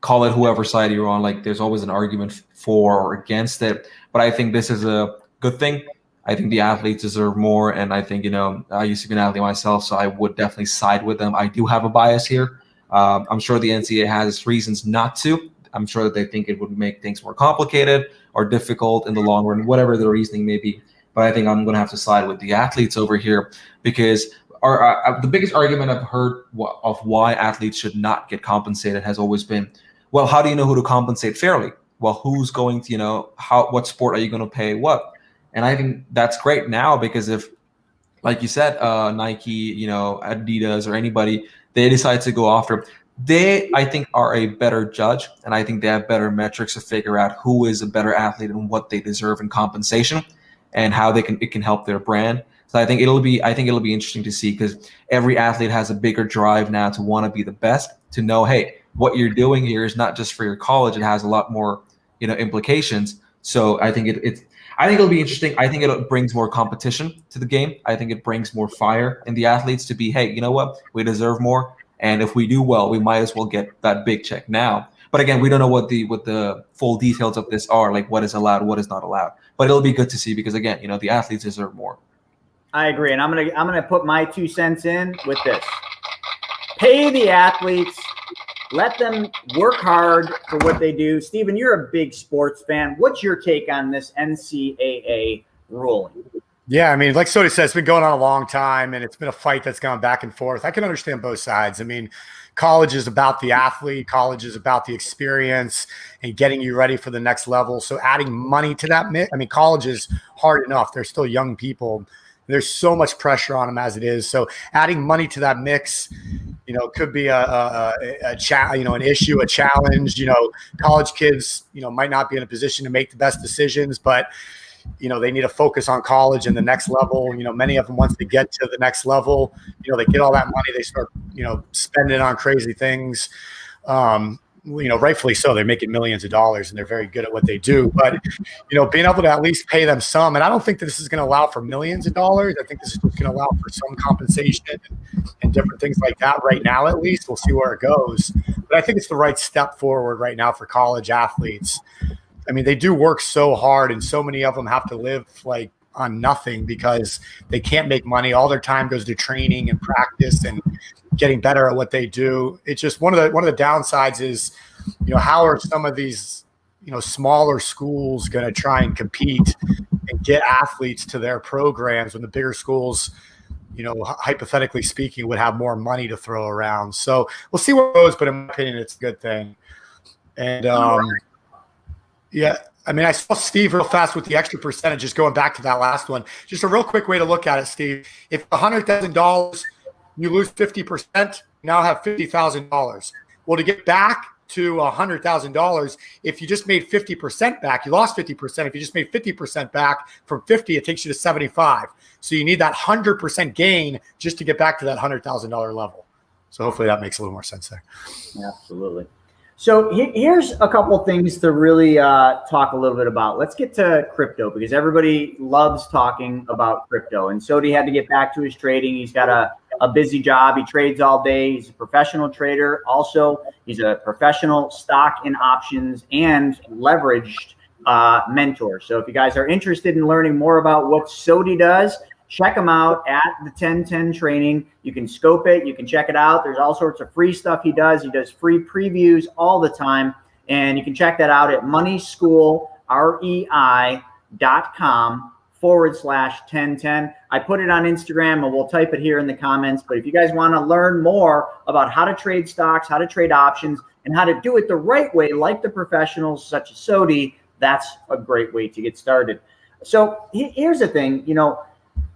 call it whoever side you're on, like there's always an argument for or against it. But I think this is a good thing. I think the athletes deserve more. And I think, I used to be an athlete myself, so I would definitely side with them. I do have a bias here. I'm sure the NCAA has reasons not to. I'm sure that they think it would make things more complicated or difficult in the long run, whatever the reasoning may be. But but I think I'm going to have to side with the athletes over here, because the biggest argument I've heard of why athletes should not get compensated has always been, well, how do you know who to compensate fairly? Well, who's going to, what sport are you going to pay what? And I think that's great now, because if, like you said, Nike, Adidas or anybody, they decide to go after, they, I think, are a better judge, and I think they have better metrics to figure out who is a better athlete and what they deserve in compensation, and how it can help their brand. So I think it'll be interesting to see, because every athlete has a bigger drive now to want to be the best, to know, hey, what you're doing here is not just for your college; it has a lot more, implications. So I think it'll be interesting. I think it brings more competition to the game. I think it brings more fire in the athletes to be, hey, you know what, we deserve more. And if we do well, we might as well get that big check now. But again, we don't know what the full details of this are, like what is allowed, what is not allowed. But it'll be good to see, because again, the athletes deserve more. I agree, and I'm gonna put my 2 cents in with this. Pay the athletes, let them work hard for what they do. Steven, you're a big sports fan. What's your take on this NCAA ruling? Yeah, I mean, like Sody said, it's been going on a long time, and it's been a fight that's gone back and forth. I can understand both sides. I mean, college is about the athlete. College is about the experience and getting you ready for the next level. So adding money to that, I mean, college is hard enough. They're still young people. There's so much pressure on them as it is. So adding money to that mix, could be an issue, a challenge. College kids, might not be in a position to make the best decisions, but they need to focus on college and the next level. Many of them, once they get to the next level, they get all that money, they start, spending on crazy things. Rightfully so. They're making millions of dollars and they're very good at what they do. But, being able to at least pay them some, and I don't think that this is going to allow for millions of dollars. I think this is just going to allow for some compensation and different things like that right now, at least. We'll see where it goes. But I think it's the right step forward right now for college athletes. I mean, they do work so hard, and so many of them have to live like on nothing because they can't make money. All their time goes to training and practice and getting better at what they do. It's just one of the downsides is, how are some of these, smaller schools going to try and compete and get athletes to their programs when the bigger schools, hypothetically speaking, would have more money to throw around. So we'll see where it goes, but in my opinion, it's a good thing. And, yeah, I mean, I saw Steve real fast with the extra percentages, going back to that last one. Just a real quick way to look at it, Steve. If $100,000, you lose 50%, you now have $50,000. Well, to get back to $100,000, if you just made 50% back, you lost 50%. If you just made 50% back from 50, it takes you to 75. So you need that 100% gain just to get back to that $100,000 level. So hopefully that makes a little more sense there. Absolutely. So here's a couple things to really talk a little bit about. Let's get to crypto, because everybody loves talking about crypto. And Sody had to get back to his trading. He's got a busy job. He trades all day. He's a professional trader. Also, he's a professional stock and options and leveraged mentor. So if you guys are interested in learning more about what Sody does, check him out at the 1010 training. You can scope it. You can check it out. There's all sorts of free stuff he does. He does free previews all the time. And you can check that out at moneyschoolrei.com/1010. I put it on Instagram, and we'll type it here in the comments. But if you guys want to learn more about how to trade stocks, how to trade options, and how to do it the right way, like the professionals such as Sody, that's a great way to get started. So here's the thing,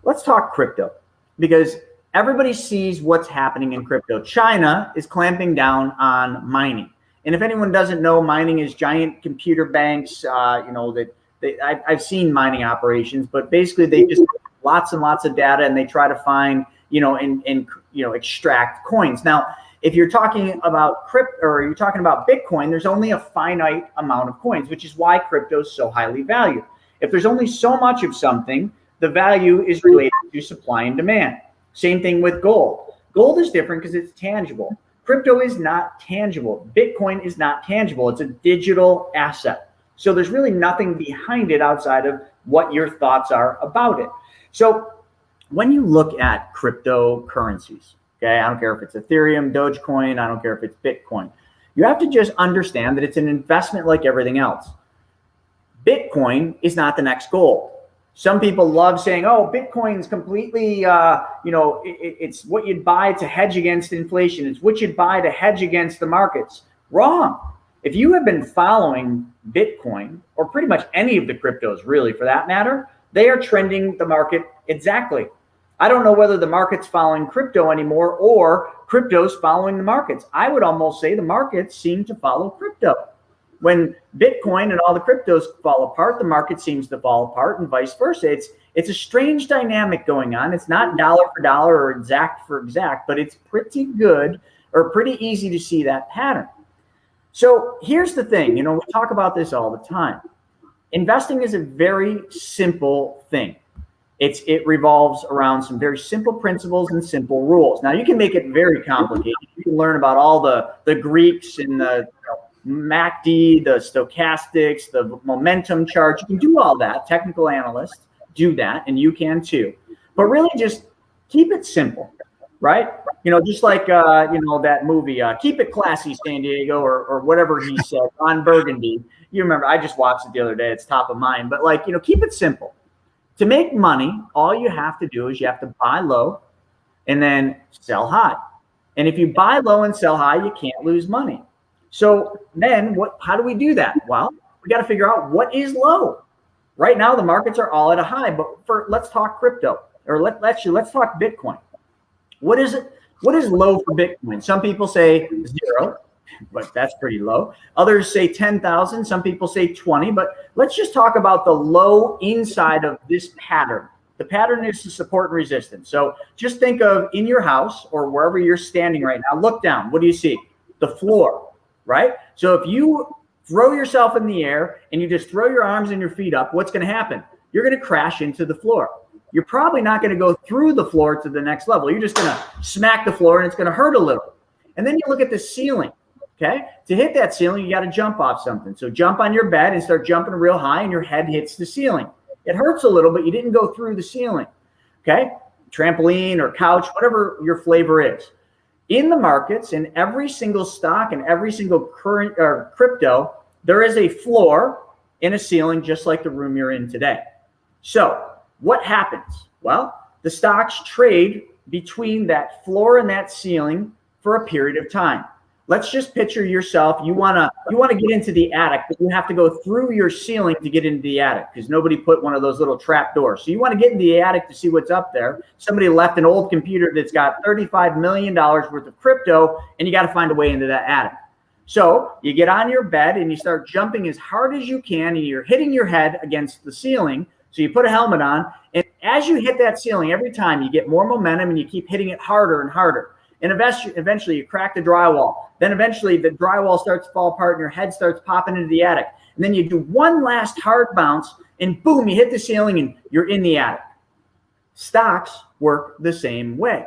let's talk crypto, because everybody sees what's happening in crypto. China is clamping down on mining. And if anyone doesn't know, mining is giant computer banks. I've seen mining operations, but basically they just lots and lots of data, and they try to find, extract coins. Now, if you're talking about crypto, or you're talking about Bitcoin, there's only a finite amount of coins, which is why crypto is so highly valued. If there's only so much of something, the value is related to supply and demand. Same thing with gold. Gold is different because it's tangible. Crypto is not tangible. Bitcoin is not tangible. It's a digital asset. So there's really nothing behind it outside of what your thoughts are about it. So when you look at cryptocurrencies, okay, I don't care if it's Ethereum, Dogecoin, I don't care if it's Bitcoin, you have to just understand that it's an investment like everything else. Bitcoin is not the next gold. Some people love saying, oh, Bitcoin's completely, it's what you'd buy to hedge against inflation. It's what you'd buy to hedge against the markets. Wrong. If you have been following Bitcoin, or pretty much any of the cryptos really for that matter, they are trending the market exactly. I don't know whether the market's following crypto anymore or crypto's following the markets. I would almost say the markets seem to follow crypto. When Bitcoin and all the cryptos fall apart, the market seems to fall apart, and vice versa. It's a strange dynamic going on. It's not dollar for dollar or exact for exact, but it's pretty good or pretty easy to see that pattern. So here's the thing, we talk about this all the time. Investing is a very simple thing. It revolves around some very simple principles and simple rules. Now you can make it very complicated. You can learn about all the Greeks and the MACD, the stochastics, the momentum chart. You can do all that. Technical analysts do that, and you can too. But really just keep it simple, right? Just like, that movie, Keep It Classy, San Diego, or whatever he said, Ron Burgundy. You remember, I just watched it the other day. It's top of mind. But keep it simple. To make money, all you have to do is you have to buy low and then sell high. And if you buy low and sell high, you can't lose money. So then how do we do that? Well, we got to figure out what is low. Right now, the markets are all at a high, but let's talk crypto, or let's talk Bitcoin. What is it? What is low for Bitcoin? Some people say 0, but that's pretty low. Others say 10,000. Some people say 20, but let's just talk about the low inside of this pattern. The pattern is the support and resistance. So just think of in your house or wherever you're standing right now, look down. What do you see? The floor. Right? So if you throw yourself in the air and you just throw your arms and your feet up, what's going to happen? You're going to crash into the floor. You're probably not going to go through the floor to the next level. You're just going to smack the floor and it's going to hurt a little. And then you look at the ceiling. Okay? To hit that ceiling, you got to jump off something. So jump on your bed and start jumping real high and your head hits the ceiling. It hurts a little, but you didn't go through the ceiling. Okay? Trampoline or couch, whatever your flavor is. In the markets, in every single stock and every single current or crypto, there is a floor and a ceiling, just like the room you're in today. So what happens? Well, the stocks trade between that floor and that ceiling for a period of time. Let's just picture yourself. You wanna get into the attic, but you have to go through your ceiling to get into the attic because nobody put one of those little trap doors. So you want to get in the attic to see what's up there. Somebody left an old computer that's got $35 million worth of crypto, and you got to find a way into that attic. So you get on your bed and you start jumping as hard as you can, and you're hitting your head against the ceiling. So you put a helmet on, and as you hit that ceiling, every time you get more momentum and you keep hitting it harder and harder. And eventually you crack the drywall. Then eventually the drywall starts to fall apart and your head starts popping into the attic. And then you do one last hard bounce and boom, you hit the ceiling and you're in the attic. Stocks work the same way.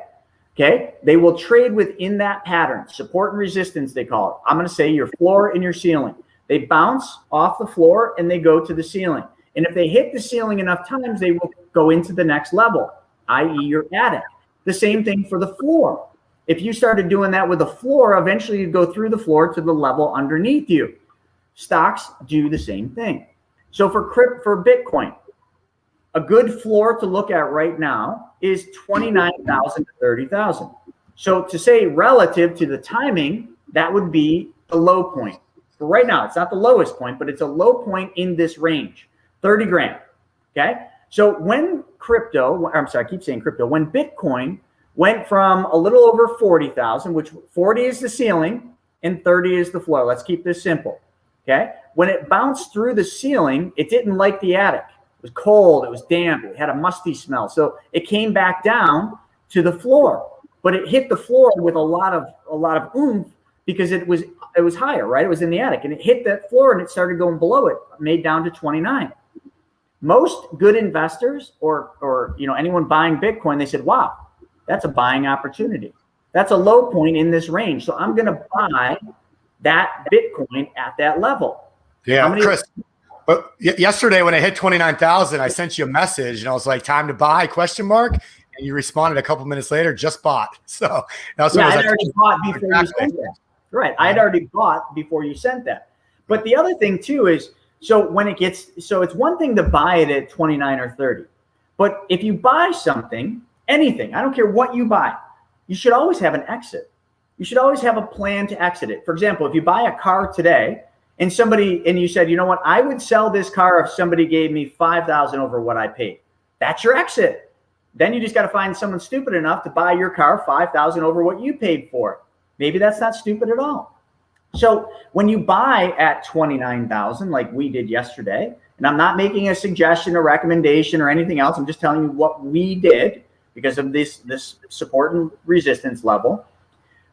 Okay? They will trade within that pattern. Support and resistance, they call it. I'm going to say your floor and your ceiling. They bounce off the floor and they go to the ceiling. And if they hit the ceiling enough times, they will go into the next level, i.e. your attic. The same thing for the floor. If you started doing that with the floor, eventually you'd go through the floor to the level underneath you. Stocks do the same thing. So for Bitcoin, a good floor to look at right now is 29,000 to 30,000. So to say relative to the timing, that would be the low point. For right now, it's not the lowest point, but it's a low point in this range, 30 grand. Okay. So when when Bitcoin went from a little over 40,000, which 40 is the ceiling and 30 is the floor. Let's keep this simple. Okay. When it bounced through the ceiling, it didn't like the attic. It was cold. It was damp. It had a musty smell. So it came back down to the floor, but it hit the floor with a lot of oomph because it was higher, right? It was in the attic and it hit that floor and it started going below it, made down to 29. Most good investors or anyone buying Bitcoin, they said, wow, that's a buying opportunity. That's a low point in this range. So I'm going to buy that Bitcoin at that level. Yeah, Chris, but yesterday when I hit 29,000, I sent you a message and I was like, time to buy, ? And you responded a couple minutes later, just bought. So that's what I'd already bought before you sent that. Right. I'd already bought before you sent that. But the other thing too is So it's one thing to buy it at 29 or 30, but if you buy something, anything, I don't care what you buy, you should always have an exit. You should always have a plan to exit it. For example, if you buy a car today and you said, you know what, I would sell this car if somebody gave me $5,000 over what I paid. That's your exit. Then you just got to find someone stupid enough to buy your car $5,000 over what you paid for it. Maybe that's not stupid at all. So when you buy at $29,000, like we did yesterday, and I'm not making a suggestion or recommendation or anything else, I'm just telling you what we did because of this support and resistance level.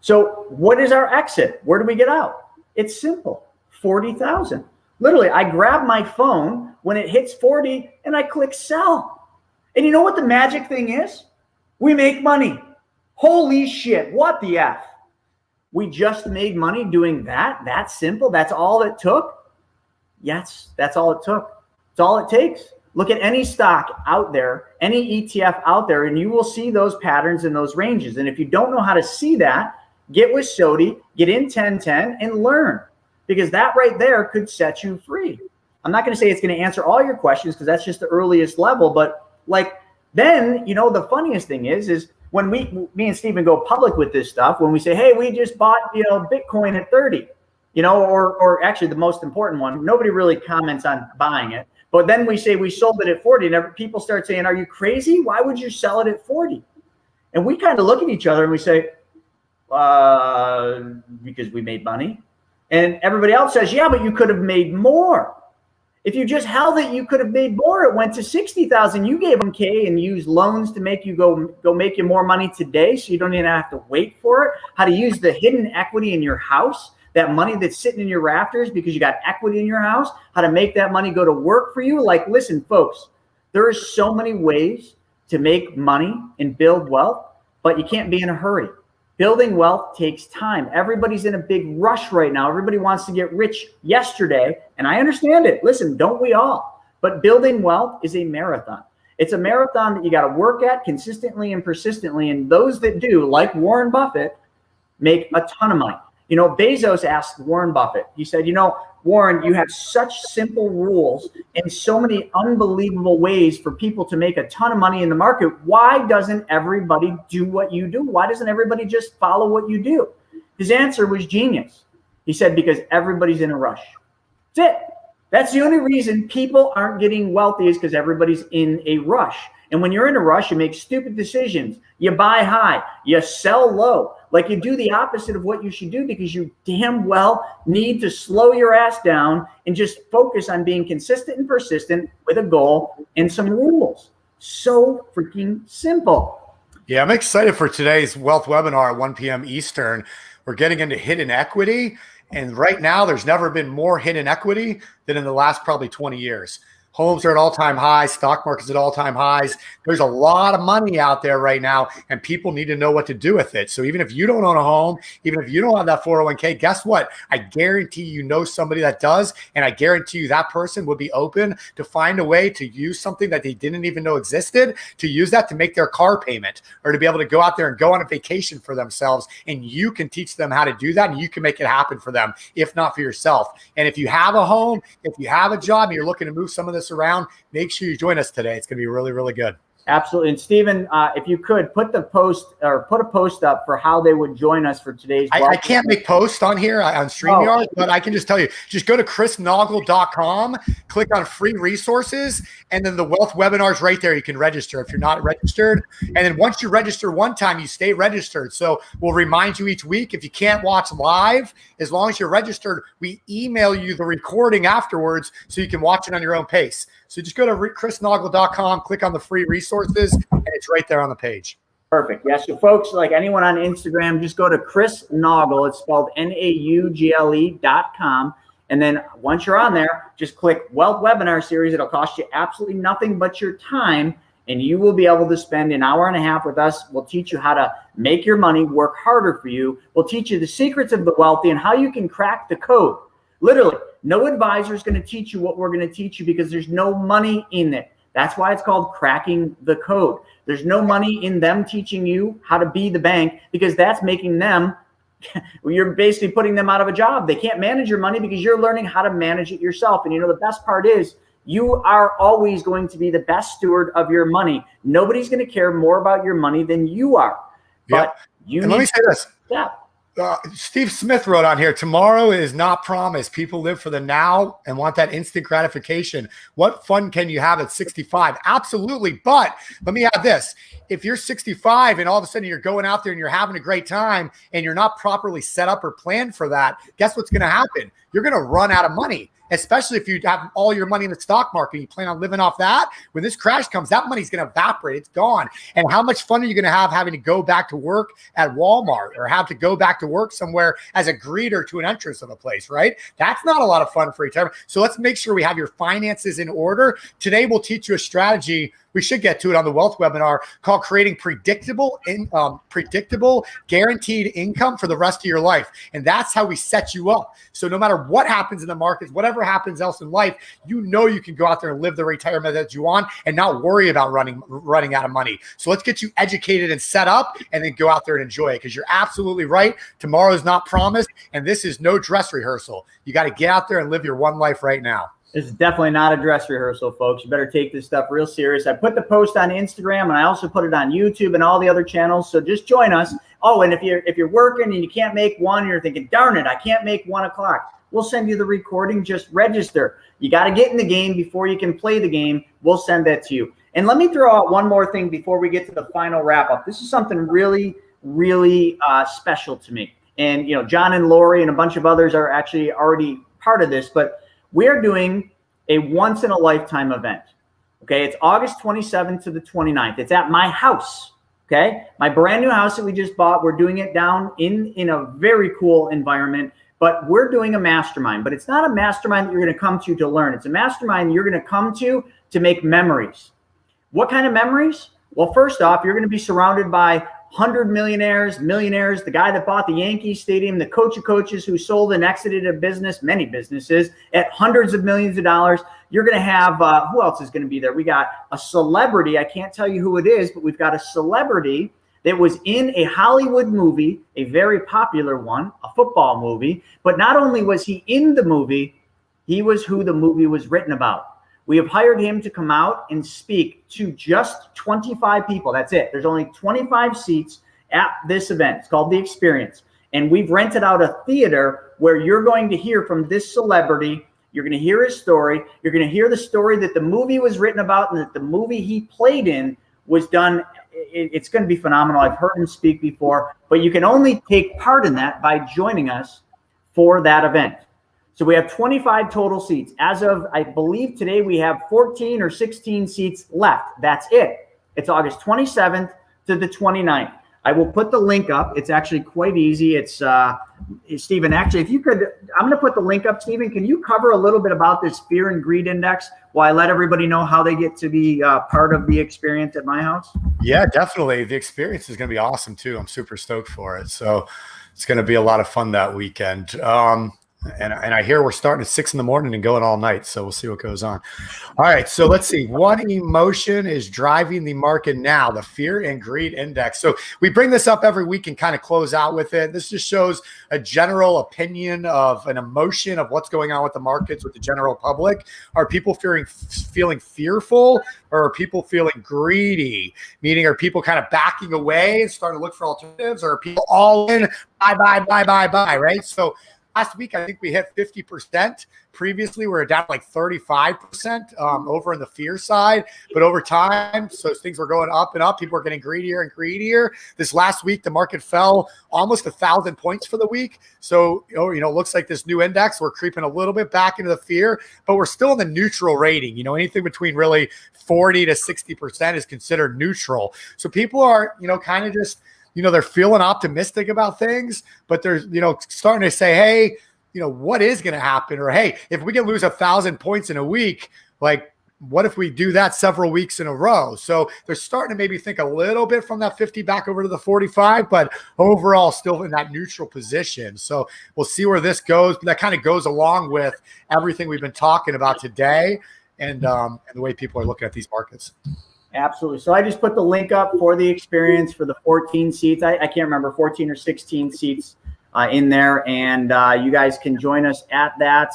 So what is our exit? Where do we get out? It's simple, 40,000. Literally, I grab my phone when it hits 40 and I click sell. And you know what the magic thing is? We make money. Holy shit, what the F? We just made money doing that? That's simple? That's all it took? Yes, that's all it took. It's all it takes. Look at any stock out there, any ETF out there, and you will see those patterns and those ranges. And if you don't know how to see that, get with Sodi, get in 1010 and learn, because that right there could set you free. I'm not going to say it's going to answer all your questions because that's just the earliest level. But like, then, you know, the funniest thing is when me and Steven go public with this stuff, when we say, hey, we just bought, you know, Bitcoin at 30, you know, or actually the most important one, nobody really comments on buying it. But then we say we sold it at 40 and people start saying, are you crazy? Why would you sell it at 40? And we kind of look at each other and we say, because we made money. And everybody else says, yeah, but you could have made more. If you just held it, you could have made more. It went to 60,000. You gave them K and used loans to make you go make you more money today, so you don't even have to wait for it. How to use the hidden equity in your house, that money that's sitting in your rafters because you got equity in your house, how to make that money go to work for you. Like, listen, folks, there are so many ways to make money and build wealth, but you can't be in a hurry. Building wealth takes time. Everybody's in a big rush right now. Everybody wants to get rich yesterday, and I understand it. Listen, don't we all? But building wealth is a marathon. It's a marathon that you got to work at consistently and persistently, and those that do, like Warren Buffett, make a ton of money. You know, Bezos asked Warren Buffett, he said, you know, Warren, you have such simple rules and so many unbelievable ways for people to make a ton of money in the market. Why doesn't everybody do what you do? Why doesn't everybody just follow what you do? His answer was genius. He said, because everybody's in a rush. That's it. That's the only reason people aren't getting wealthy is because everybody's in a rush. And when you're in a rush, you make stupid decisions. You buy high, you sell low. Like, you do the opposite of what you should do because you damn well need to slow your ass down and just focus on being consistent and persistent with a goal and some rules. So freaking simple. Yeah, I'm excited for today's wealth webinar at 1 p.m. Eastern. We're getting into hidden equity. And right now, there's never been more hidden equity than in the last probably 20 years. Homes are at all-time highs. Stock market's at all-time highs. There's a lot of money out there right now, and people need to know what to do with it. So even if you don't own a home, even if you don't have that 401k, guess what? I guarantee you know somebody that does, and I guarantee you that person would be open to find a way to use something that they didn't even know existed, to use that to make their car payment, or to be able to go out there and go on a vacation for themselves, and you can teach them how to do that, and you can make it happen for them, if not for yourself. And if you have a home, if you have a job, and you're looking to move some of this around, make sure you join us today. It's going to be really, really good. Absolutely. And Steven, if you could put a post up for how they would join us for today's. I can't make posts on here on StreamYard, but I can just tell you, just go to chrisnaugle.com, click on free resources, and then the wealth webinar is right there. You can register if you're not registered. And then once you register one time, you stay registered. So we'll remind you each week. If you can't watch live, as long as you're registered, we email you the recording afterwards so you can watch it on your own pace. So just go to chrisnaugle.com, click on the free resources, and it's right there on the page. Perfect. Yeah, so folks, like anyone on Instagram, just go to Chris Naugle. It's spelled Naugle.com. And then once you're on there, just click Wealth Webinar Series. It'll cost you absolutely nothing but your time, and you will be able to spend an hour and a half with us. We'll teach you how to make your money work harder for you. We'll teach you the secrets of the wealthy and how you can crack the code. Literally, no advisor is going to teach you what we're going to teach you because there's no money in it. That's why it's called cracking the code. There's no money in them teaching you how to be the bank because that's making them you're basically putting them out of a job. They can't manage your money because you're learning how to manage it yourself. And the best part is you are always going to be the best steward of your money. Nobody's going to care more about your money than you are. But and let me say this. Yeah. Steve Smith wrote on here, tomorrow is not promised. People live for the now and want that instant gratification. What fun can you have at 65? Absolutely. But let me add this. If you're 65 and all of a sudden you're going out there and you're having a great time and you're not properly set up or planned for that, guess what's going to happen? You're going to run out of money. Especially if you have all your money in the stock market and you plan on living off that. When this crash comes, that money's going to evaporate. It's gone. And how much fun are you going to have having to go back to work at Walmart or have to go back to work somewhere as a greeter to an entrance of a place, right? That's not a lot of fun for retirement. So let's make sure we have your finances in order. Today, we'll teach you a strategy. We should get to it on the wealth webinar called creating predictable, guaranteed income for the rest of your life. And that's how we set you up. So no matter what happens in the markets, whatever happens else in life, you can go out there and live the retirement that you want and not worry about running out of money. So let's get you educated and set up and then go out there and enjoy it, because you're absolutely right. Tomorrow is not promised. And this is no dress rehearsal. You got to get out there and live your one life right now. This is definitely not a dress rehearsal, folks. You better take this stuff real serious. I put the post on Instagram and I also put it on YouTube and all the other channels. So just join us. Oh, and if you're working and you can't make one, you're thinking, darn it, I can't make 1 o'clock. We'll send you the recording. Just register. You got to get in the game before you can play the game. We'll send that to you. And let me throw out one more thing before we get to the final wrap up. This is something really, really special to me. And, John and Lori and a bunch of others are actually already part of this, but we're doing a once-in-a-lifetime event, okay? It's August 27th to the 29th. It's at my house, okay? My brand new house that we just bought. We're doing it down in a very cool environment, but we're doing a mastermind. But it's not a mastermind that you're going to come to learn. It's a mastermind you're going to come to make memories. What kind of memories? Well, first off, you're going to be surrounded by 100 millionaires, the guy that bought the Yankee Stadium, the coach of coaches who sold and exited a business, many businesses, at hundreds of millions of dollars. You're going to have, who else is going to be there? We got a celebrity. I can't tell you who it is, but we've got a celebrity that was in a Hollywood movie, a very popular one, a football movie. But not only was he in the movie, he was who the movie was written about. We have hired him to come out and speak to just 25 people. That's it. There's only 25 seats at this event. It's called The Experience. And we've rented out a theater where you're going to hear from this celebrity. You're going to hear his story. You're going to hear the story that the movie was written about and that the movie he played in was done. It's going to be phenomenal. I've heard him speak before, but you can only take part in that by joining us for that event. So we have 25 total seats. As of, I believe today, we have 14 or 16 seats left. That's it. It's August 27th to the 29th. I will put the link up. It's actually quite easy. It's Stephen, actually, if you could, I'm going to put the link up. Stephen, can you cover a little bit about this fear and greed index while I let everybody know how they get to be part of the experience at my house? Yeah, definitely. The experience is going to be awesome too. I'm super stoked for it. So it's going to be a lot of fun that weekend. And I hear we're starting at 6 a.m. and going all night. So we'll see what goes on. All right. So let's see. What emotion is driving the market now? The fear and greed index. So we bring this up every week and kind of close out with it. This just shows a general opinion of an emotion of what's going on with the markets, with the general public. Are people feeling fearful, or are people feeling greedy? Meaning, are people kind of backing away and starting to look for alternatives, or are people all in, buy, right? So last week, I think we hit 50%. Previously, we were down like 35% over in the fear side. But over time, so things were going up and up. People were getting greedier and greedier. This last week, the market fell almost 1,000 points for the week. So, it looks like this new index, we're creeping a little bit back into the fear, but we're still in the neutral rating. Anything between really 40 to 60% is considered neutral. So people are, kind of just, they're feeling optimistic about things, but they're, starting to say, hey, what is going to happen? Or, hey, if we can lose 1,000 points in a week, like, what if we do that several weeks in a row? So they're starting to maybe think a little bit from that 50 back over to the 45, but overall still in that neutral position. So we'll see where this goes. That kind of goes along with everything we've been talking about today and the way people are looking at these markets. Absolutely. So I just put the link up for the experience for the 14 seats. I can't remember, 14 or 16 seats in there, and you guys can join us at that.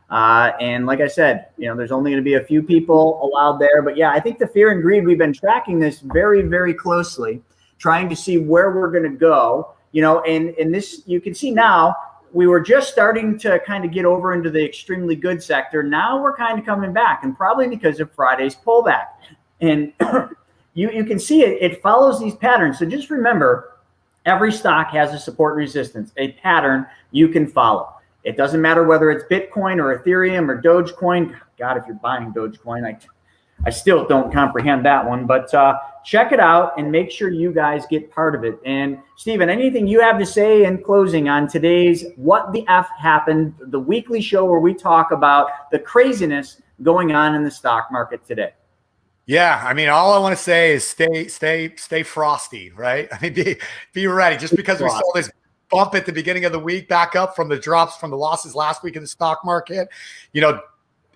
And like I said, there's only going to be a few people allowed there. But yeah, I think the fear and greed, we've been tracking this very, very closely, trying to see where we're going to go. And this, you can see now, we were just starting to kind of get over into the extremely good sector. Now we're kind of coming back, and probably because of Friday's pullback. And you can see it follows these patterns. So just remember, every stock has a support and resistance, a pattern you can follow. It doesn't matter whether it's Bitcoin or Ethereum or Dogecoin. God, if you're buying Dogecoin, I still don't comprehend that one. But check it out and make sure you guys get part of it. And Stephen, anything you have to say in closing on today's What the F Happened, the weekly show where we talk about the craziness going on in the stock market today? Yeah, I mean, all I want to say is stay frosty, right? I mean, be ready. Just because we saw this bump at the beginning of the week back up from the drops from the losses last week in the stock market,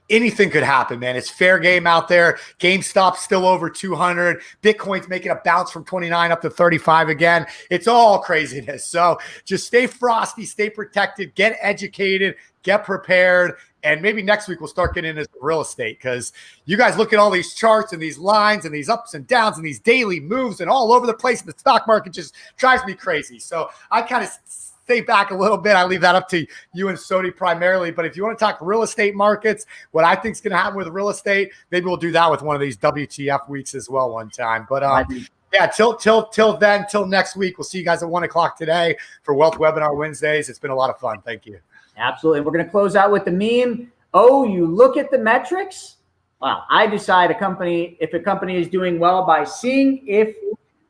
anything could happen, man. It's fair game out there. GameStop's still over 200. Bitcoin's making a bounce from 29 up to 35 again. It's all craziness. So just stay frosty, stay protected, get educated, get prepared. And maybe next week we'll start getting into real estate, because you guys look at all these charts and these lines and these ups and downs and these daily moves and all over the place in the stock market just drives me crazy. So I kind of stay back a little bit. I leave that up to you and Sodi primarily. But if you want to talk real estate markets, what I think is going to happen with real estate, maybe we'll do that with one of these WTF weeks as well one time. But yeah, till next week, we'll see you guys at 1:00 today for Wealth Webinar Wednesdays. It's been a lot of fun. Thank you. Absolutely. And we're going to close out with the meme. Oh, you look at the metrics. Wow. I decide if a company is doing well by seeing if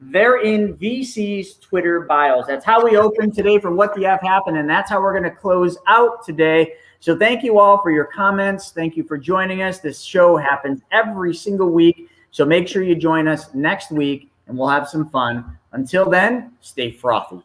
they're in VC's Twitter bios. That's how we open today for What the F Happened, and that's how we're going to close out today. So thank you all for your comments. Thank you for joining us. This show happens every single week, so make sure you join us next week, and we'll have some fun. Until then, stay frothy.